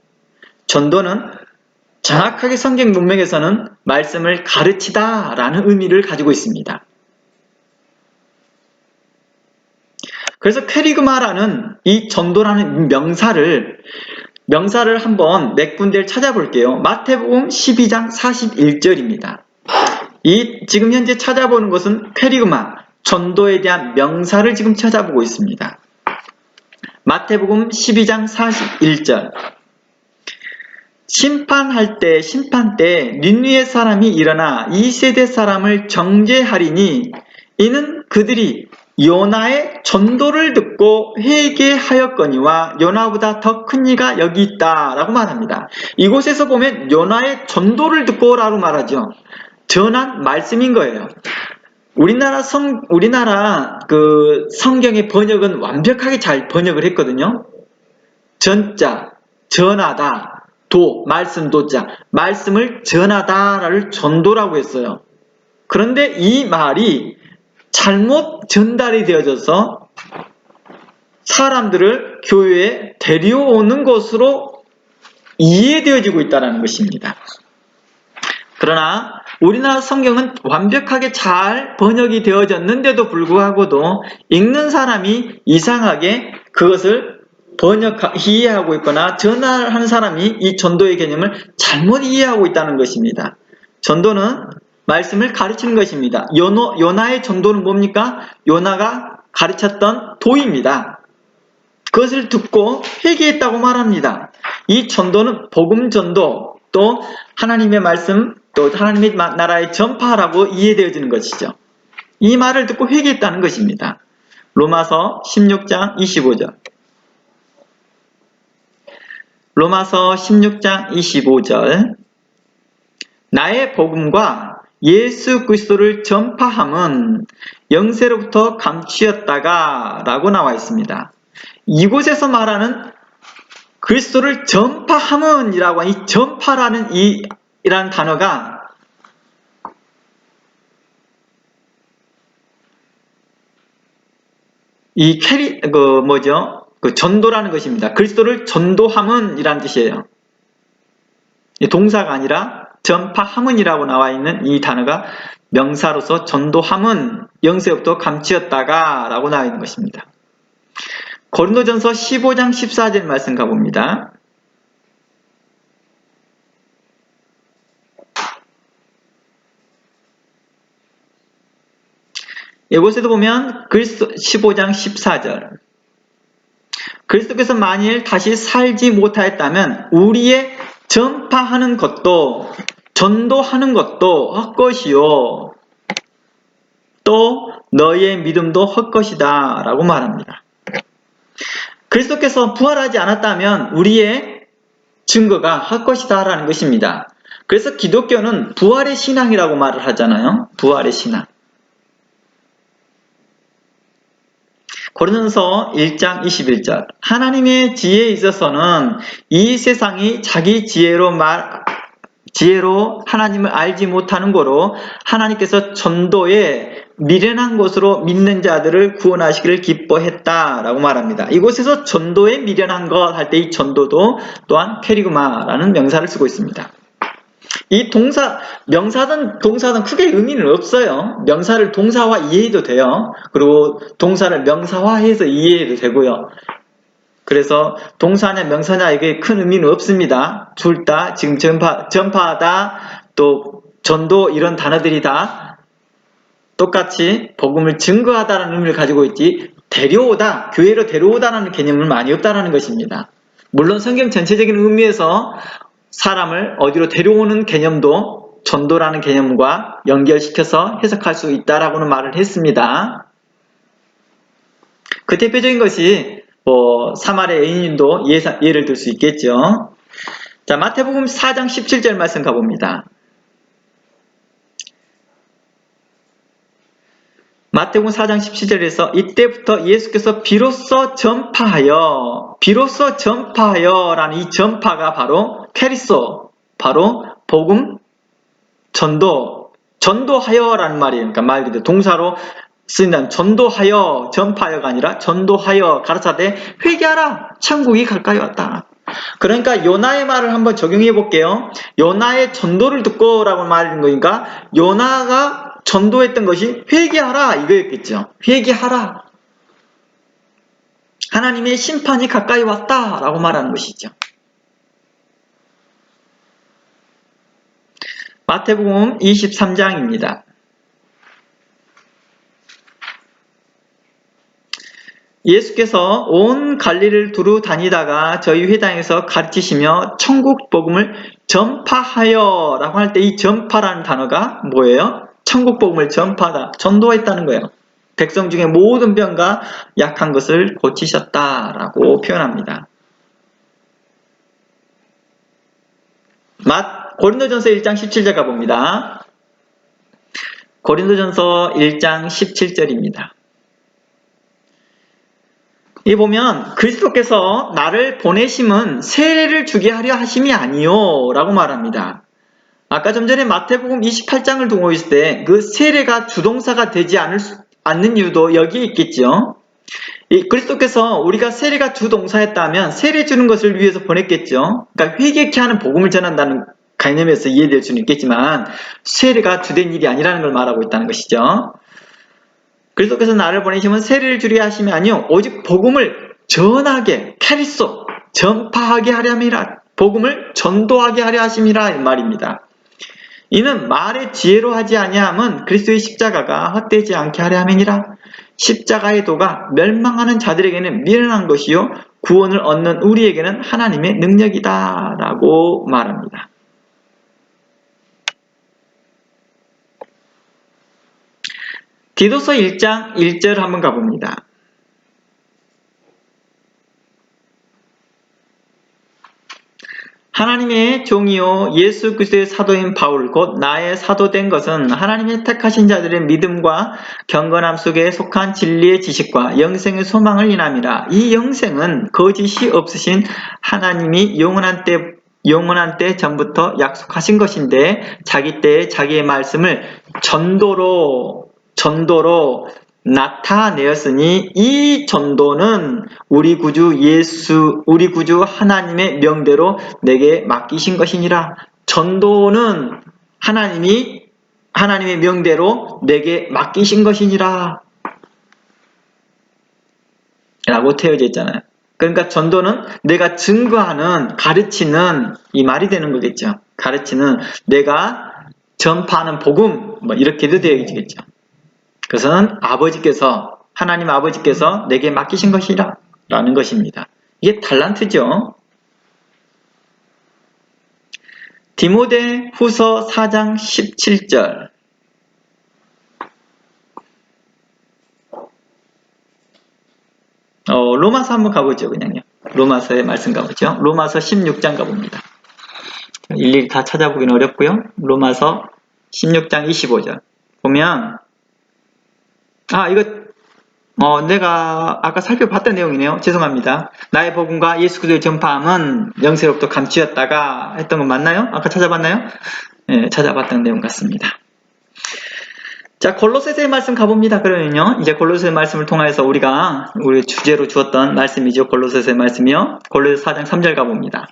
전도는 정확하게 성경 문맥에서는 말씀을 가르치다 라는 의미를 가지고 있습니다. 그래서 퀘리그마라는 이 전도라는 명사를 한번 몇 군데를 찾아볼게요. 마태복음 12장 41절입니다. 지금 현재 찾아보는 것은 퀘리그마, 전도에 대한 명사를 지금 찾아보고 있습니다. 마태복음 12장 41절. 심판 때 닌느웨 사람이 일어나 이 세대 사람을 정죄하리니 이는 그들이 요나의 전도를 듣고 회개하였거니와 요나보다 더 큰 이가 여기 있다 라고 말합니다. 이곳에서 보면 요나의 전도를 듣고 라고 말하죠. 전한 말씀인 거예요. 우리나라 그 성경의 번역은 완벽하게 잘 번역을 했거든요. 전자, 전하다, 말씀 도자, 말씀을 전하다를 전도라고 했어요. 그런데 이 말이 잘못 전달이 되어져서 사람들을 교회에 데려오는 것으로 이해되어지고 있다는 것입니다. 그러나 우리나라 성경은 완벽하게 잘 번역이 되어졌는데도 불구하고도 읽는 사람이 이상하게 그것을 이해하고 있거나 전하는 사람이 이 전도의 개념을 잘못 이해하고 있다는 것입니다. 전도는 말씀을 가르치는 것입니다. 요나의 전도는 뭡니까? 요나가 가르쳤던 도입니다. 그것을 듣고 회개했다고 말합니다. 이 전도는 복음 전도, 또 하나님의 말씀, 또 하나님의 나라의 전파라고 이해되어지는 것이죠. 이 말을 듣고 회개했다는 것입니다. 로마서 16장 25절. 로마서 16장 25절. 나의 복음과 예수 그리스도를 전파함은 영세로부터 감추었다가 라고 나와 있습니다. 이곳에서 말하는 그리스도를 전파함은 이라고 이 전파라는 이란 단어가 전도라는 것입니다. 그리스도를 전도함은 이란 뜻이에요. 동사가 아니라 전파함은이라고 나와 있는 이 단어가 명사로서 전도함은 영세부터 감추었다가 라고 나와 있는 것입니다. 고린도전서 15장 14절 말씀 가봅니다. 이곳에도 보면 15장 14절 그리스도께서 만일 다시 살지 못하였다면 우리의 전파하는 것도 전도하는 것도 헛것이요 또 너희의 믿음도 헛것이다 라고 말합니다. 그리스도께서 부활하지 않았다면 우리의 증거가 헛것이다 라는 것입니다. 그래서 기독교는 부활의 신앙이라고 말을 하잖아요. 부활의 신앙. 고린도전서 1장 21절 하나님의 지혜에 있어서는 이 세상이 자기 지혜로 하나님을 알지 못하는 거로 하나님께서 전도에 미련한 것으로 믿는 자들을 구원하시기를 기뻐했다라고 말합니다. 이곳에서 전도에 미련한 것 할 때 이 전도도 또한 캐리그마라는 명사를 쓰고 있습니다. 이 명사든 동사든 크게 의미는 없어요. 명사를 동사화 이해해도 돼요. 그리고 동사를 명사화해서 이해해도 되고요. 그래서 동사냐 명사냐 이게 큰 의미는 없습니다. 둘 다 지금 전파하다 또 전도 이런 단어들이 다 똑같이 복음을 증거하다라는 의미를 가지고 있지 데려오다, 교회로 데려오다라는 개념은 많이 없다라는 것입니다. 물론 성경 전체적인 의미에서 사람을 어디로 데려오는 개념도 전도라는 개념과 연결시켜서 해석할 수 있다라고는 말을 했습니다. 그 대표적인 것이 사마리아 여인도 예를 들 수 있겠죠. 자, 마태복음 4장 17절 말씀 가봅니다. 마태복음 4장 17절에서 이때부터 예수께서 비로소 전파하여라는 이 전파가 바로 캐리소, 바로 복음, 전도하여라는 말이에요. 그러니까 말 그대로 동사로 쓰인다면 전도하여, 전파하여가 아니라 전도하여 가라사대 회개하라, 천국이 가까이 왔다. 그러니까 요나의 말을 한번 적용해 볼게요. 요나의 전도를 듣고라고 말하는 거니까 요나가 전도했던 것이 회개하라 이거였겠죠. 회개하라. 하나님의 심판이 가까이 왔다라고 말하는 것이죠. 마태복음 23장입니다. 예수께서 온 갈릴리를 두루 다니다가 저희 회당에서 가르치시며 천국 복음을 전파하여 라고 할 때 이 전파라는 단어가 뭐예요? 천국 복음을 전파하다, 전도했다는 거예요. 백성 중에 모든 병과 약한 것을 고치셨다라고 표현합니다. 고린도전서 1장 17절 가봅니다. 고린도전서 1장 17절입니다. 이 보면 그리스도께서 나를 보내심은 세례를 주게 하려 하심이 아니요 라고 말합니다. 아까 좀 전에 마태복음 28장을 두고 있을 때 그 세례가 주동사가 되지 않는 이유도 여기에 있겠죠. 이 그리스도께서 우리가 세례가 주동사였다면 세례 주는 것을 위해서 보냈겠죠. 그러니까 회개케 하는 복음을 전한다는 개념에서 이해될 수는 있겠지만 세례가 주된 일이 아니라는 걸 말하고 있다는 것이죠. 그리스도께서 나를 보내시면 세례를 주려 하심이 아니요 오직 복음을 전하게 캐리소 전파하게 하려 함이라 복음을 전도하게 하려 하심이라 이 말입니다. 이는 말의 지혜로 하지 아니함은 그리스도의 십자가가 헛되지 않게 하려 함이니라. 십자가의 도가 멸망하는 자들에게는 미련한 것이요 구원을 얻는 우리에게는 하나님의 능력이다 라고 말합니다. 디도서 1장 1절 한번 가봅니다. 하나님의 종이요 예수 그리스도의 사도인 바울 곧 나의 사도된 것은 하나님의 택하신 자들의 믿음과 경건함 속에 속한 진리의 지식과 영생의 소망을 인함이라. 이 영생은 거짓이 없으신 하나님이 영원한 때 전부터 약속하신 것인데 자기 때에 자기의 말씀을 전도로 나타내었으니 이 전도는 우리 구주 하나님의 명대로 내게 맡기신 것이니라. 전도는 하나님의 명대로 내게 맡기신 것이니라. 라고 되어져 있잖아요. 그러니까 전도는 내가 증거하는, 가르치는 이 말이 되는 거겠죠. 가르치는, 내가 전파하는 복음, 뭐 이렇게도 되어지겠죠. 그것은 아버지께서, 하나님 아버지께서 내게 맡기신 것이라 라는 것입니다. 이게 달란트죠. 디모데 후서 4장 17절. 로마서 한번 가보죠, 그냥요. 로마서의 말씀 가보죠. 로마서 16장 가봅니다. 일일이 다 찾아보기는 어렵고요. 로마서 16장 25절. 보면, 이거, 내가 아까 살펴봤던 내용이네요. 죄송합니다. 나의 복음과 예수 그리스도의 전파함은 영세로부터 감추었다가 했던 건 맞나요? 아까 찾아봤나요? 네, 찾아봤던 내용 같습니다. 자, 골로새서의 말씀 가봅니다. 그러면요, 이제 골로새서의 말씀을 통해서 우리가 우리 주제로 주었던 말씀이죠. 골로새서의 말씀이요. 골로새 4장 3절 가봅니다.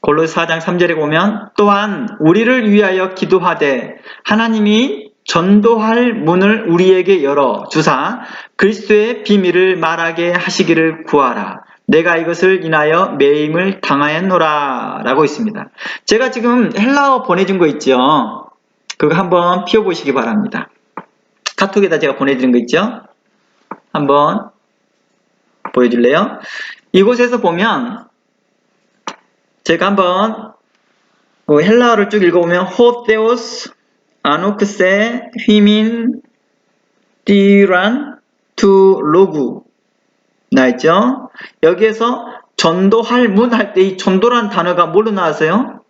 골로새 4장 3절에 보면, 또한 우리를 위하여 기도하되 하나님이 전도할 문을 우리에게 열어 주사 그리스도의 비밀을 말하게 하시기를 구하라. 내가 이것을 인하여 매임을 당하였노라 라고 있습니다. 제가 지금 헬라어 보내준 거 있죠. 그거 한번 피워보시기 바랍니다. 카톡에다 제가 보내드린 거 있죠? 한번 보여줄래요? 이곳에서 보면 제가 한번 헬라어를 쭉 읽어보면 호테오스 아노크세 휘민 띠란 투 로구 나있죠? 여기에서 전도할 문 할 때 이 전도란 단어가 뭘로 나왔어요?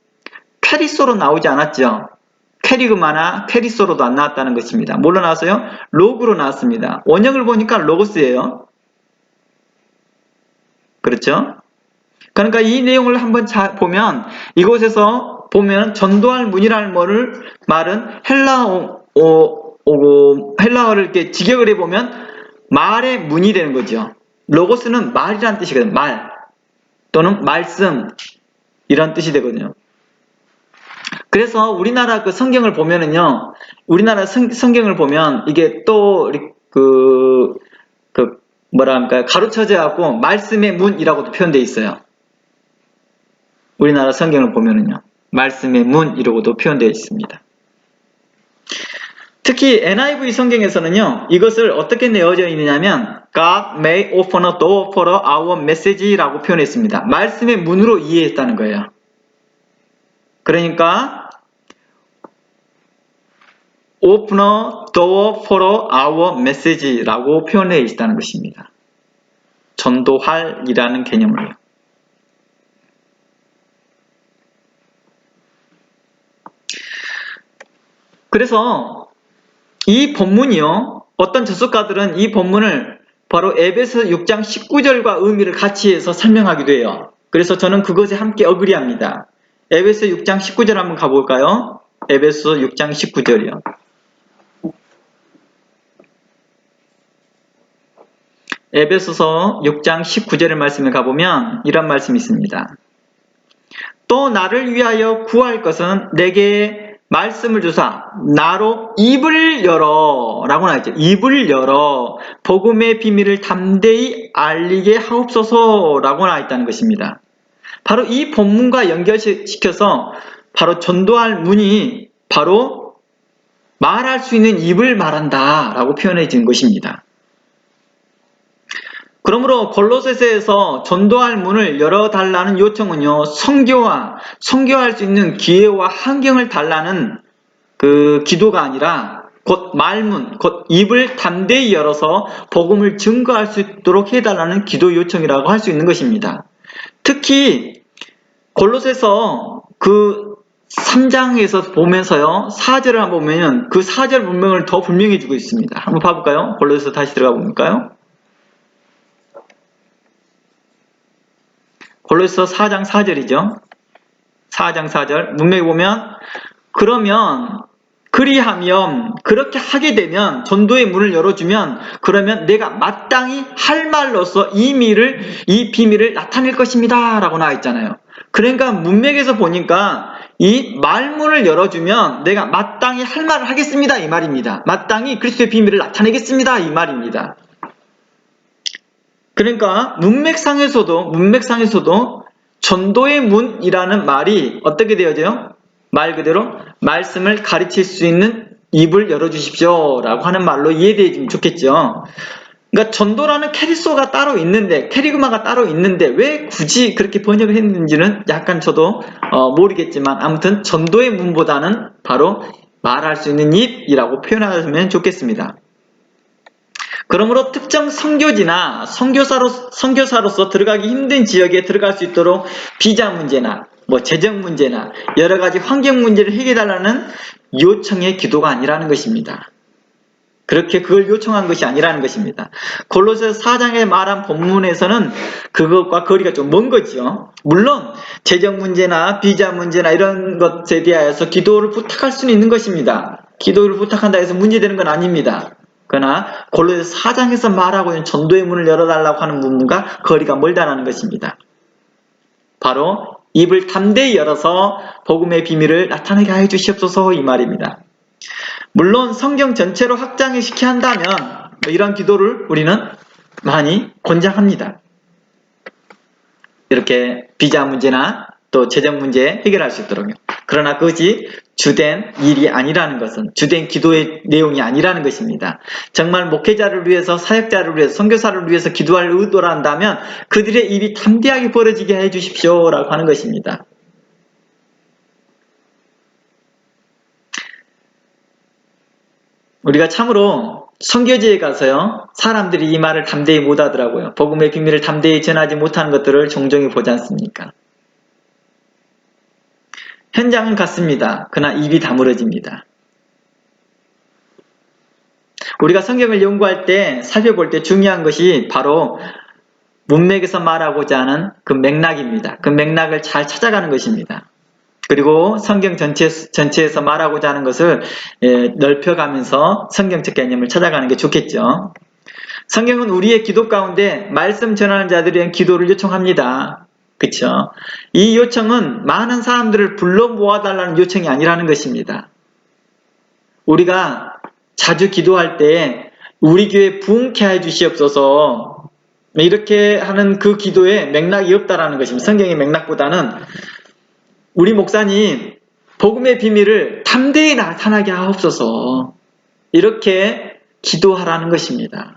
캐리소로 나오지 않았죠? 캐리그마나 캐리소로도 안 나왔다는 것입니다. 뭘로 나왔어요? 로그로 나왔습니다. 원형을 보니까 로고스예요. 그렇죠? 그러니까 이 내용을 한번 보면 이곳에서 보면 전도할 문이라는 말은 헬라어를 이렇게 직역을 해보면 말의 문이 되는 거죠. 로고스는 말이라는 뜻이거든요. 말 또는 말씀 이런 뜻이 되거든요. 그래서 우리나라 그 성경을 보면은요, 우리나라 성경을 보면 이게 또 뭐랄까요, 가로쳐져 갖고 말씀의 문이라고도 표현되어 있어요. 우리나라 성경을 보면은요, 말씀의 문이라고도 표현되어 있습니다. 특히 NIV 성경에서는요, 이것을 어떻게 내어져 있느냐면 God may open a door for our message라고 표현했습니다. 말씀의 문으로 이해했다는 거예요. 그러니까 open a door for our message라고 표현되어 있다는 것입니다. 전도할 이라는 개념을요. 그래서 이 본문이요, 어떤 저서가들은 이 본문을 바로 에베소 6장 19절과 의미를 같이 해서 설명하기도 해요. 그래서 저는 그것에 함께 어그리합니다. 에베소 6장 19절 한번 가볼까요? 에베소 6장 19절이요. 에베소서 6장 19절의 말씀에 가보면 이런 말씀이 있습니다. 또 나를 위하여 구할 것은 내게 말씀을 주사 나로 입을 열어 라고 나와있죠. 입을 열어 복음의 비밀을 담대히 알리게 하옵소서 라고 나와있다는 것입니다. 바로 이 본문과 연결시켜서 바로 전도할 문이 바로 말할 수 있는 입을 말한다 라고 표현해진 것입니다. 그러므로 골로새서에서 전도할 문을 열어달라는 요청은요, 선교할 수 있는 기회와 환경을 달라는 그 기도가 아니라 곧 말문, 곧 입을 담대히 열어서 복음을 증거할 수 있도록 해달라는 기도 요청이라고 할 수 있는 것입니다. 특히 골로새서 그 3장에서 보면서요, 4절을 한번 보면 그 4절 문명을 더 분명히 주고 있습니다. 한번 봐볼까요? 골로새서 다시 들어가 볼까요? 골로새서 4장 4절이죠. 4장 4절 문맥에 보면 그리하면 그렇게 하게 되면 전도의 문을 열어주면 그러면 내가 마땅히 할 말로서 이 비밀을 나타낼 것입니다 라고 나와 있잖아요. 그러니까 문맥에서 보니까 이 말문을 열어주면 내가 마땅히 할 말을 하겠습니다 이 말입니다. 마땅히 그리스도의 비밀을 나타내겠습니다 이 말입니다. 그러니까 문맥상에서도 전도의 문이라는 말이 어떻게 되어져요? 말 그대로 말씀을 가르칠 수 있는 입을 열어주십시오 라고 하는 말로 이해되어지면 좋겠죠. 그러니까 전도라는 캐리소가 따로 있는데, 캐리그마가 따로 있는데 왜 굳이 그렇게 번역을 했는지는 약간 저도 모르겠지만, 아무튼 전도의 문보다는 바로 말할 수 있는 입이라고 표현하면 좋겠습니다. 그러므로 특정 선교지나 선교사로서 들어가기 힘든 지역에 들어갈 수 있도록 비자 문제나 재정 문제나 여러 가지 환경 문제를 해결해달라는 요청의 기도가 아니라는 것입니다. 그렇게 그걸 요청한 것이 아니라는 것입니다. 골로새서 4장에 말한 본문에서는 그것과 거리가 좀 먼 거죠. 물론 재정 문제나 비자 문제나 이런 것에 대하여서 기도를 부탁할 수는 있는 것입니다. 기도를 부탁한다 해서 문제되는 건 아닙니다. 그러나 골로새서 4장에서 말하고 있는 전도의 문을 열어달라고 하는 부분과 거리가 멀다는 것입니다. 바로 입을 담대히 열어서 복음의 비밀을 나타내게 하여 주시옵소서 이 말입니다. 물론 성경 전체로 확장을 시켜야 한다면 이런 기도를 우리는 많이 권장합니다. 이렇게 비자 문제나 또 재정 문제 해결할 수 있도록요. 그러나 그것이 주된 일이 아니라는 것은, 주된 기도의 내용이 아니라는 것입니다. 정말 목회자를 위해서, 사역자를 위해서, 선교사를 위해서 기도할 의도라 한다면 그들의 입이 담대하게 벌어지게 해 주십시오 라고 하는 것입니다. 우리가 참으로 선교지에 가서요, 사람들이 이 말을 담대히 못 하더라고요. 복음의 비밀을 담대히 전하지 못하는 것들을 종종 보지 않습니까? 현장은 같습니다. 그러나 입이 다물어집니다. 우리가 성경을 연구할 때, 살펴볼 때 중요한 것이 바로 문맥에서 말하고자 하는 그 맥락입니다. 그 맥락을 잘 찾아가는 것입니다. 그리고 성경 전체에서 말하고자 하는 것을 넓혀가면서 성경적 개념을 찾아가는 게 좋겠죠. 성경은 우리의 기도 가운데 말씀 전하는 자들에 대한 기도를 요청합니다. 그쵸? 이 요청은 많은 사람들을 불러 모아달라는 요청이 아니라는 것입니다. 우리가 자주 기도할 때 우리 교회 부흥케 해 주시옵소서 이렇게 하는 그 기도에 맥락이 없다라는 것입니다. 성경의 맥락보다는 우리 목사님 복음의 비밀을 담대히 나타나게 하옵소서 이렇게 기도하라는 것입니다.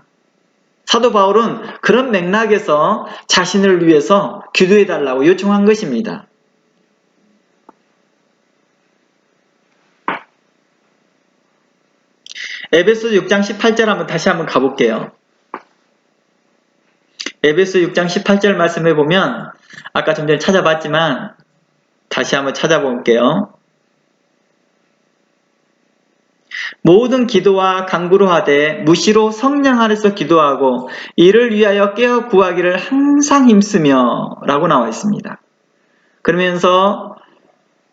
사도 바울은 그런 맥락에서 자신을 위해서 기도해달라고 요청한 것입니다. 에베소 6장 18절 다시 한번 가볼게요. 에베소 6장 18절 말씀해 보면 아까 좀 전에 찾아봤지만 다시 한번 찾아볼게요. 모든 기도와 간구로 하되 무시로 성령 안에서 기도하고 이를 위하여 깨어 구하기를 항상 힘쓰며 라고 나와 있습니다. 그러면서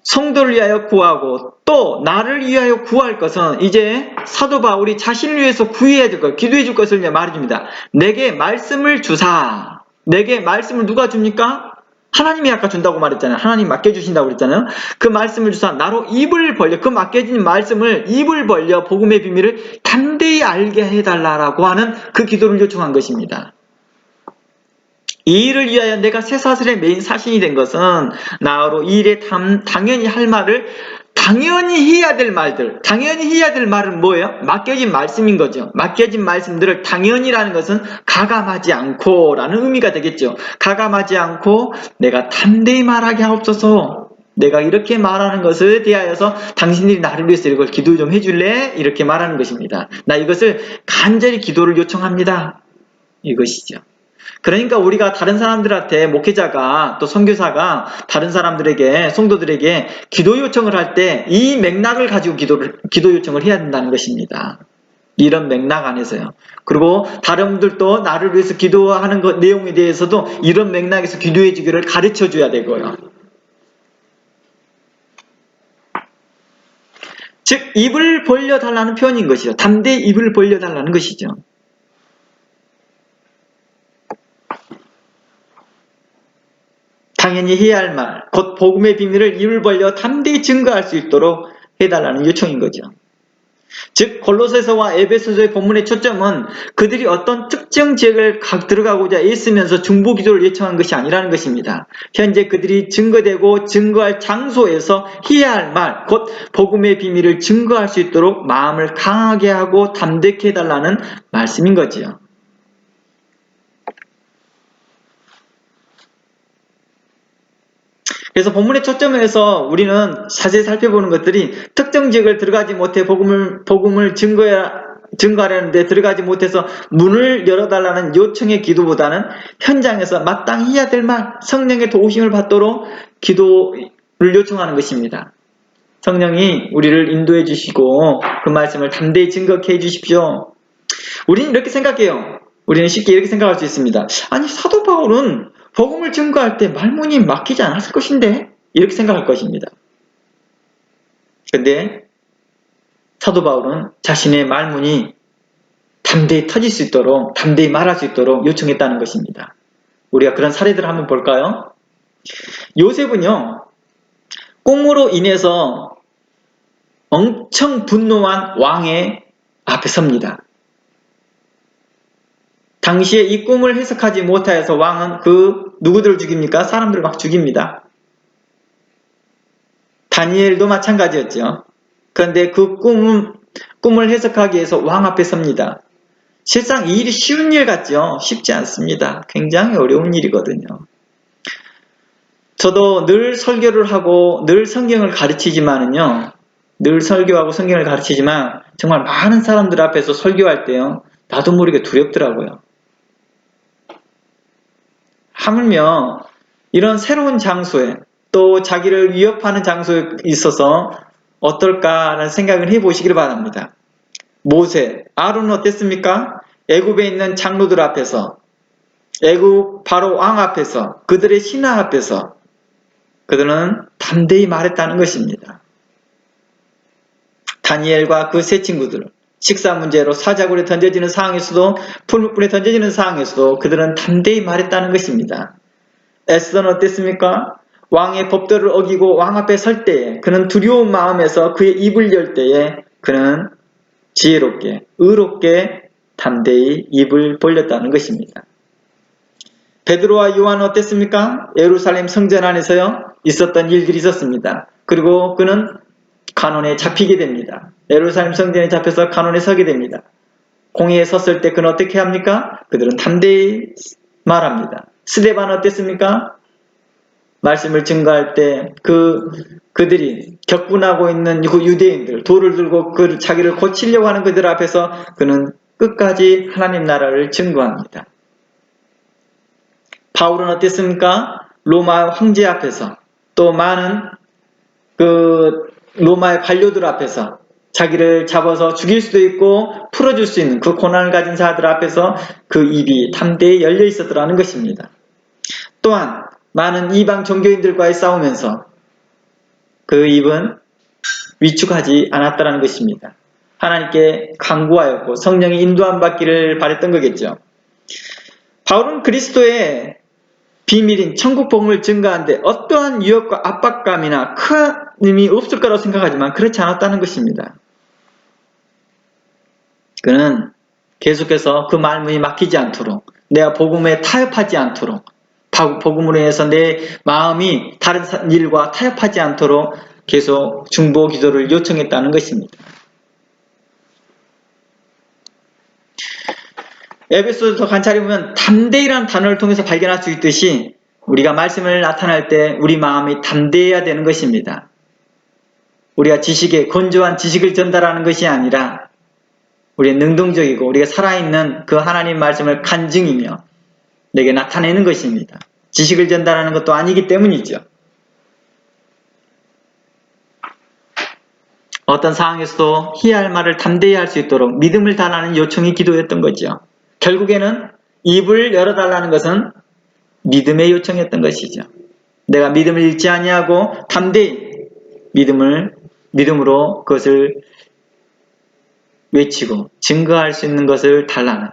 성도를 위하여 구하고 또 나를 위하여 구할 것은 이제 사도 바울이 자신을 위해서 구해야 될 것, 기도해 줄 것을 말해줍니다. 내게 말씀을 주사. 내게 말씀을 누가 줍니까? 하나님이 아까 준다고 말했잖아요. 하나님 맡겨주신다고 그랬잖아요. 그 말씀을 주사 나로 입을 벌려, 그 맡겨진 말씀을 입을 벌려 복음의 비밀을 담대히 알게 해달라고 하는 그 기도를 요청한 것입니다. 이 일을 위하여 내가 쇠사슬의 메인 사신이 된 것은 나로 이 일에 당연히 할 말을 당연히 해야 될 말들, 당연히 해야 될 말은 뭐예요? 맡겨진 말씀인 거죠. 맡겨진 말씀들을 당연히라는 것은 가감하지 않고 라는 의미가 되겠죠. 가감하지 않고 내가 담대히 말하게 하옵소서. 내가 이렇게 말하는 것에 대하여서 당신들이 나를 위해서 이걸 기도 좀 해줄래? 이렇게 말하는 것입니다. 나 이것을 간절히 기도를 요청합니다. 이것이죠. 그러니까 우리가 다른 사람들한테 목회자가 또 선교사가 다른 사람들에게 성도들에게 기도 요청을 할 때 이 맥락을 가지고 기도 요청을 해야 된다는 것입니다. 이런 맥락 안에서요. 그리고 다른 분들도 나를 위해서 기도하는 것 내용에 대해서도 이런 맥락에서 기도해 주기를 가르쳐 줘야 되고요. 즉 입을 벌려 달라는 표현인 것이죠. 담대히 입을 벌려 달라는 것이죠. 당연히 해야 할 말, 곧 복음의 비밀을 입을 벌려 담대히 증거할 수 있도록 해달라는 요청인 거죠. 즉 골로새서와 에베소서의 본문의 초점은 그들이 어떤 특정 지역을 들어가고자 애쓰면서 중보기도를 요청한 것이 아니라는 것입니다. 현재 그들이 증거되고 증거할 장소에서 해야 할 말, 곧 복음의 비밀을 증거할 수 있도록 마음을 강하게 하고 담대케 해달라는 말씀인 거지요. 그래서 본문의 초점에서 우리는 자세히 살펴보는 것들이 특정 지역을 들어가지 못해 복음을 증거하려는데 들어가지 못해서 문을 열어달라는 요청의 기도보다는 현장에서 마땅히 해야 될 말, 성령의 도우심을 받도록 기도를 요청하는 것입니다. 성령이 우리를 인도해 주시고 그 말씀을 담대히 증거케 해 주십시오. 우리는 이렇게 생각해요. 우리는 쉽게 이렇게 생각할 수 있습니다. 아니, 사도 바울은 복음을 증거할 때 말문이 막히지 않았을 것인데? 이렇게 생각할 것입니다. 근데 사도 바울은 자신의 말문이 담대히 터질 수 있도록, 담대히 말할 수 있도록 요청했다는 것입니다. 우리가 그런 사례들을 한번 볼까요? 요셉은요, 꿈으로 인해서 엄청 분노한 왕의 앞에 섭니다. 당시에 이 꿈을 해석하지 못하여서 왕은 누구들을 죽입니까? 사람들을 막 죽입니다. 다니엘도 마찬가지였죠. 그런데 그 꿈을 해석하기 위해서 왕 앞에 섭니다. 실상 이 일이 쉬운 일 같죠? 쉽지 않습니다. 굉장히 어려운 일이거든요. 저도 늘 설교를 하고 늘 성경을 가르치지만은요, 늘 설교하고 성경을 가르치지만 정말 많은 사람들 앞에서 설교할 때요, 나도 모르게 두렵더라고요. 하물며 이런 새로운 장소에 또 자기를 위협하는 장소에 있어서 어떨까라는 생각을 해보시길 바랍니다. 모세, 아론은 어땠습니까? 애굽에 있는 장로들 앞에서, 애굽 바로 왕 앞에서, 그들의 신하 앞에서 그들은 담대히 말했다는 것입니다. 다니엘과 그 세 친구들, 식사 문제로 사자굴에 던져지는 상황에서도, 풀무불에 던져지는 상황에서도 그들은 담대히 말했다는 것입니다. 에스더는 어땠습니까? 왕의 법도를 어기고 왕 앞에 설 때에 그는 두려운 마음에서 그의 입을 열 때에 그는 지혜롭게, 의롭게 담대히 입을 벌렸다는 것입니다. 베드로와 요한은 어땠습니까? 예루살렘 성전 안에서요, 있었던 일들이 있었습니다. 그리고 그는 간원에 잡히게 됩니다. 예루살렘 성전에 잡혀서 간원에 서게 됩니다. 공회에 섰을 때 그는 어떻게 합니까? 그들은 담대히 말합니다. 스데반은 어땠습니까? 말씀을 증거할 때 그들이 격분하고 있는 그 유대인들, 돌을 들고 자기를 고치려고 하는 그들 앞에서 그는 끝까지 하나님 나라를 증거합니다. 바울은 어땠습니까? 로마 황제 앞에서, 또 많은 로마의 관료들 앞에서 자기를 잡아서 죽일 수도 있고 풀어줄 수 있는 그 고난을 가진 자들 앞에서 그 입이 담대히 열려 있었더라는 것입니다. 또한 많은 이방 종교인들과의 싸우면서 그 입은 위축하지 않았다는 것입니다. 하나님께 간구하였고 성령의 인도함 받기를 바랬던 거겠죠. 바울은 그리스도의 비밀인 천국 복음을 증거하는데 어떠한 유혹과 압박감이나 큰 의미 없을 거라고 생각하지만 그렇지 않았다는 것입니다. 그는 계속해서 그 말문이 막히지 않도록, 내가 복음에 타협하지 않도록, 복음으로 인해서 내 마음이 다른 일과 타협하지 않도록 계속 중보 기도를 요청했다는 것입니다. 에베소서 관찰해 보면 담대히라는 단어를 통해서 발견할 수 있듯이 우리가 말씀을 나타낼 때 우리 마음이 담대해야 되는 것입니다. 우리가 건조한 지식을 전달하는 것이 아니라 우리의 능동적이고 우리가 살아있는 그 하나님 말씀을 간증이며 내게 나타내는 것입니다. 지식을 전달하는 것도 아니기 때문이죠. 어떤 상황에서도 해야 할 말을 담대히 할 수 있도록 믿음을 달라는 요청이 기도였던 거죠. 결국에는 입을 열어달라는 것은 믿음의 요청이었던 것이죠. 내가 믿음을 잃지 아니하고 담대히 믿음으로 그것을 외치고 증거할 수 있는 것을 달라는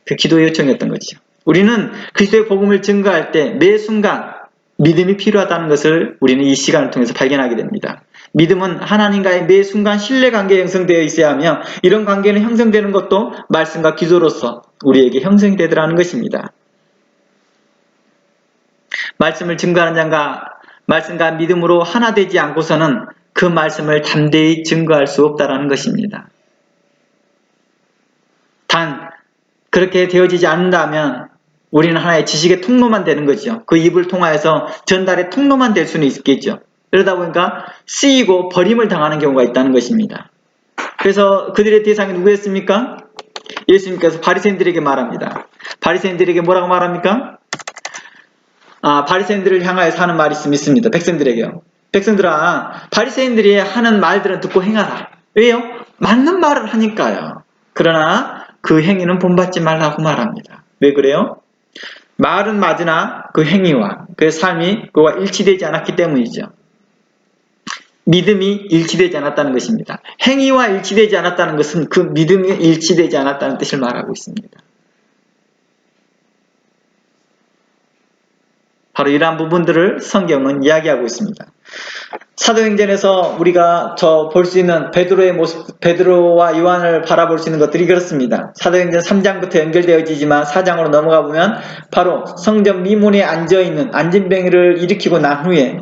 그 기도의 요청이었던 거죠. 우리는 그리스도의 복음을 증거할 때 매 순간 믿음이 필요하다는 것을 우리는 이 시간을 통해서 발견하게 됩니다. 믿음은 하나님과의 매 순간 신뢰관계에 형성되어 있어야 하며 이런 관계는 형성되는 것도 말씀과 기도로서 우리에게 형성이 되더라는 것입니다. 말씀을 증거하는 자가 말씀과 믿음으로 하나 되지 않고서는 그 말씀을 담대히 증거할 수 없다는 것입니다. 단 그렇게 되어지지 않는다면 우리는 하나의 지식의 통로만 되는 거죠. 그 입을 통하여서 전달의 통로만 될 수는 있겠죠. 그러다 보니까 쓰이고 버림을 당하는 경우가 있다는 것입니다. 그래서 그들의 대상이 누구였습니까? 예수님께서 바리새인들에게 말합니다. 바리새인들에게 뭐라고 말합니까? 바리새인들을 향하여 하는 말이 있습니다. 백성들에게요. 백성들아, 바리새인들이 하는 말들은 듣고 행하라. 왜요? 맞는 말을 하니까요. 그러나 그 행위는 본받지 말라고 말합니다. 왜 그래요? 말은 맞으나 그 행위와 그 삶이 그와 일치되지 않았기 때문이죠. 믿음이 일치되지 않았다는 것입니다. 행위와 일치되지 않았다는 것은 그 믿음이 일치되지 않았다는 뜻을 말하고 있습니다. 바로 이러한 부분들을 성경은 이야기하고 있습니다. 사도행전에서 우리가 볼 수 있는 베드로의 모습, 베드로와 요한을 바라볼 수 있는 것들이 그렇습니다. 사도행전 3장부터 연결되어지지만 4장으로 넘어가 보면 바로 성전 미문에 앉아있는 안진뱅이를 일으키고 난 후에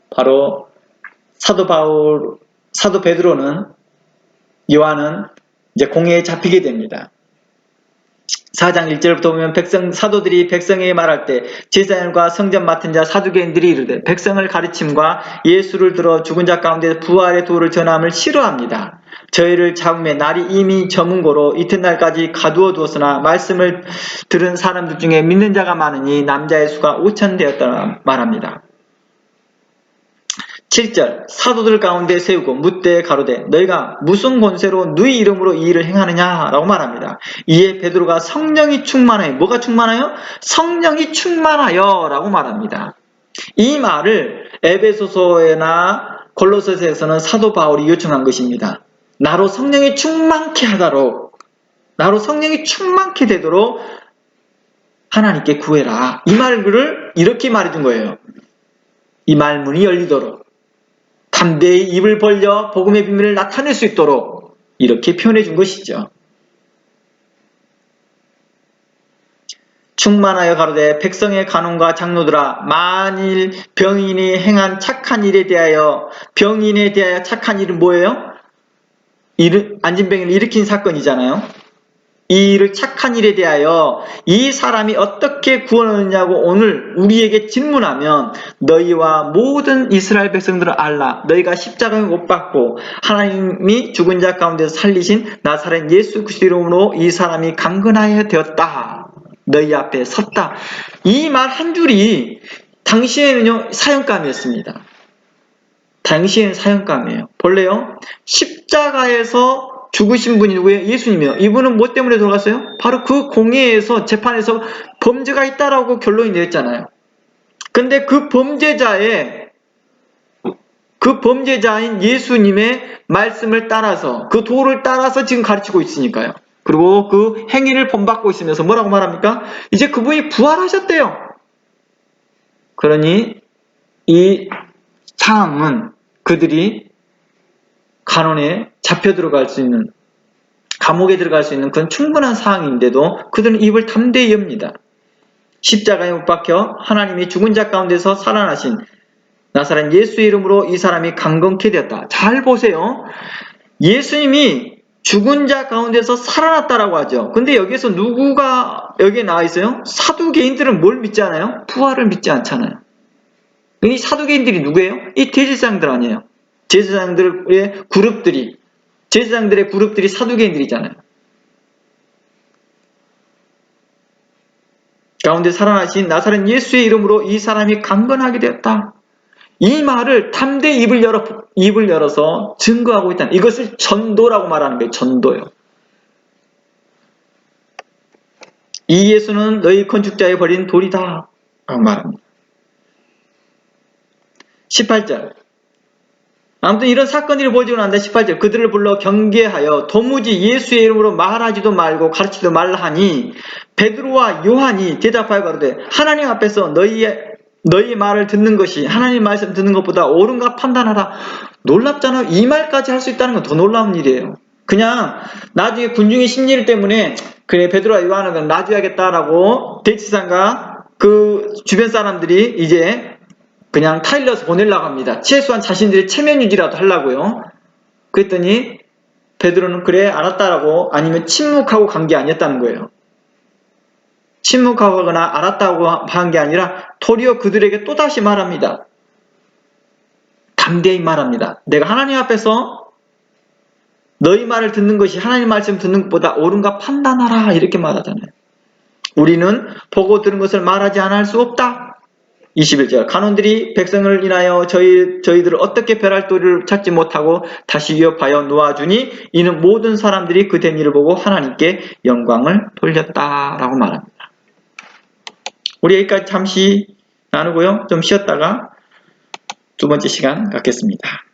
바로 사도 베드로는 요한은 이제 공회에 잡히게 됩니다. 4장 1절부터 보면 사도들이 백성에게 말할 때 제사장과 성전 맡은 자 사두개인들이 이르되 백성을 가르침과 예수를 들어 죽은 자 가운데 부활의 도를 전함을 싫어합니다. 저희를 잡음에 날이 이미 저문 고로 이튿날까지 가두어 두었으나 말씀을 들은 사람들 중에 믿는 자가 많으니 남자의 수가 5천 되었다고 말합니다. 7절 사도들 가운데 세우고 묻되 가로되 너희가 무슨 권세로 너희 이름으로 이 일을 행하느냐 라고 말합니다. 이에 베드로가 성령이 충만하여 뭐가 충만하여? 성령이 충만하여 라고 말합니다. 이 말을 에베소서나 골로새서에서는 사도 바울이 요청한 것입니다. 나로 성령이 충만케 하도록 나로 성령이 충만케 되도록 하나님께 구해라. 이 말을 이렇게 말해준 거예요. 이 말문이 열리도록 담대히 입을 벌려 복음의 비밀을 나타낼 수 있도록 이렇게 표현해 준 것이죠. 충만하여 가로되 백성의 간원과 장로들아 만일 병인이 행한 착한 일에 대하여 병인에 대하여 착한 일은 뭐예요? 안진병인을 일으킨 사건이잖아요. 이 일을 착한 일에 대하여 이 사람이 어떻게 구원하느냐고 오늘 우리에게 질문하면 너희와 모든 이스라엘 백성들을 알라. 너희가 십자가에 못 박고 하나님이 죽은 자 가운데서 살리신 나사렛 예수 그리스도 이름으로 이 사람이 강건하여 되었다. 너희 앞에 섰다. 이 말 한 줄이 당시에는요 사형감이었습니다. 당시에는 사형감이에요. 본래요 십자가에서 죽으신 분이 누구예요? 예수님이요. 이분은 뭐 때문에 돌아갔어요? 바로 그 공회에서 재판에서 범죄가 있다라고 결론이 내렸잖아요. 근데 그 범죄자인 예수님의 말씀을 따라서 그 도를 따라서 지금 가르치고 있으니까요. 그리고 그 행위를 본받고 있으면서 뭐라고 말합니까? 이제 그분이 부활하셨대요. 그러니 이 상황은 그들이 간원에 잡혀 들어갈 수 있는 감옥에 들어갈 수 있는 그런 충분한 상황인데도 그들은 입을 담대히 엽니다. 십자가에 못 박혀 하나님이 죽은 자 가운데서 살아나신 나사렛 예수의 이름으로 이 사람이 강건케 되었다. 잘 보세요. 예수님이 죽은 자 가운데서 살아났다라고 하죠. 근데 여기에서 누구가 여기에 나와 있어요? 사두개인들은 뭘 믿지 않아요? 부활을 믿지 않잖아요. 이 사두개인들이 누구예요? 이 대제사장들 아니에요. 제사장들의 그룹들이 사두개인들이잖아요. 가운데 살아나신 나사렛 예수의 이름으로 이 사람이 강건하게 되었다. 이 말을 담대히 입을 열어서 증거하고 있다. 이것을 전도라고 말하는 거예요. 전도요. 이 예수는 너희 건축자에 버린 돌이다 라고 말합니다. 18절 아무튼 이런 사건들이 벌어지고 난다. 18절 그들을 불러 경계하여 도무지 예수의 이름으로 말하지도 말고 가르치지도 말라 하니 베드로와 요한이 대답하여 가로되 하나님 앞에서 너희의 말을 듣는 것이 하나님 말씀 듣는 것보다 옳은가 판단하라. 놀랍잖아요. 이 말까지 할 수 있다는 건 더 놀라운 일이에요. 그냥 나중에 군중의 심리 때문에 그래 베드로와 요한은 놔줘야겠다라고 대지상과 그 주변 사람들이 이제 그냥 타일러서 보내려고 합니다. 최소한 자신들의 체면 유지라도 하려고요. 그랬더니 베드로는 그래 알았다라고 아니면 침묵하고 간 게 아니었다는 거예요. 침묵하고 하거나 알았다고 한 게 아니라 도리어 그들에게 또다시 말합니다. 담대히 말합니다. 내가 하나님 앞에서 너희 말을 듣는 것이 하나님 말씀 듣는 것보다 옳은가 판단하라 이렇게 말하잖아요. 우리는 보고 들은 것을 말하지 않을 수 없다. 21절 간원들이 백성을 인하여 저희들을 어떻게 멸할 도리를 찾지 못하고 다시 위협하여 놓아주니 이는 모든 사람들이 그 된 일을 보고 하나님께 영광을 돌렸다라고 말합니다. 우리 여기까지 잠시 나누고요. 좀 쉬었다가 두 번째 시간 갖겠습니다.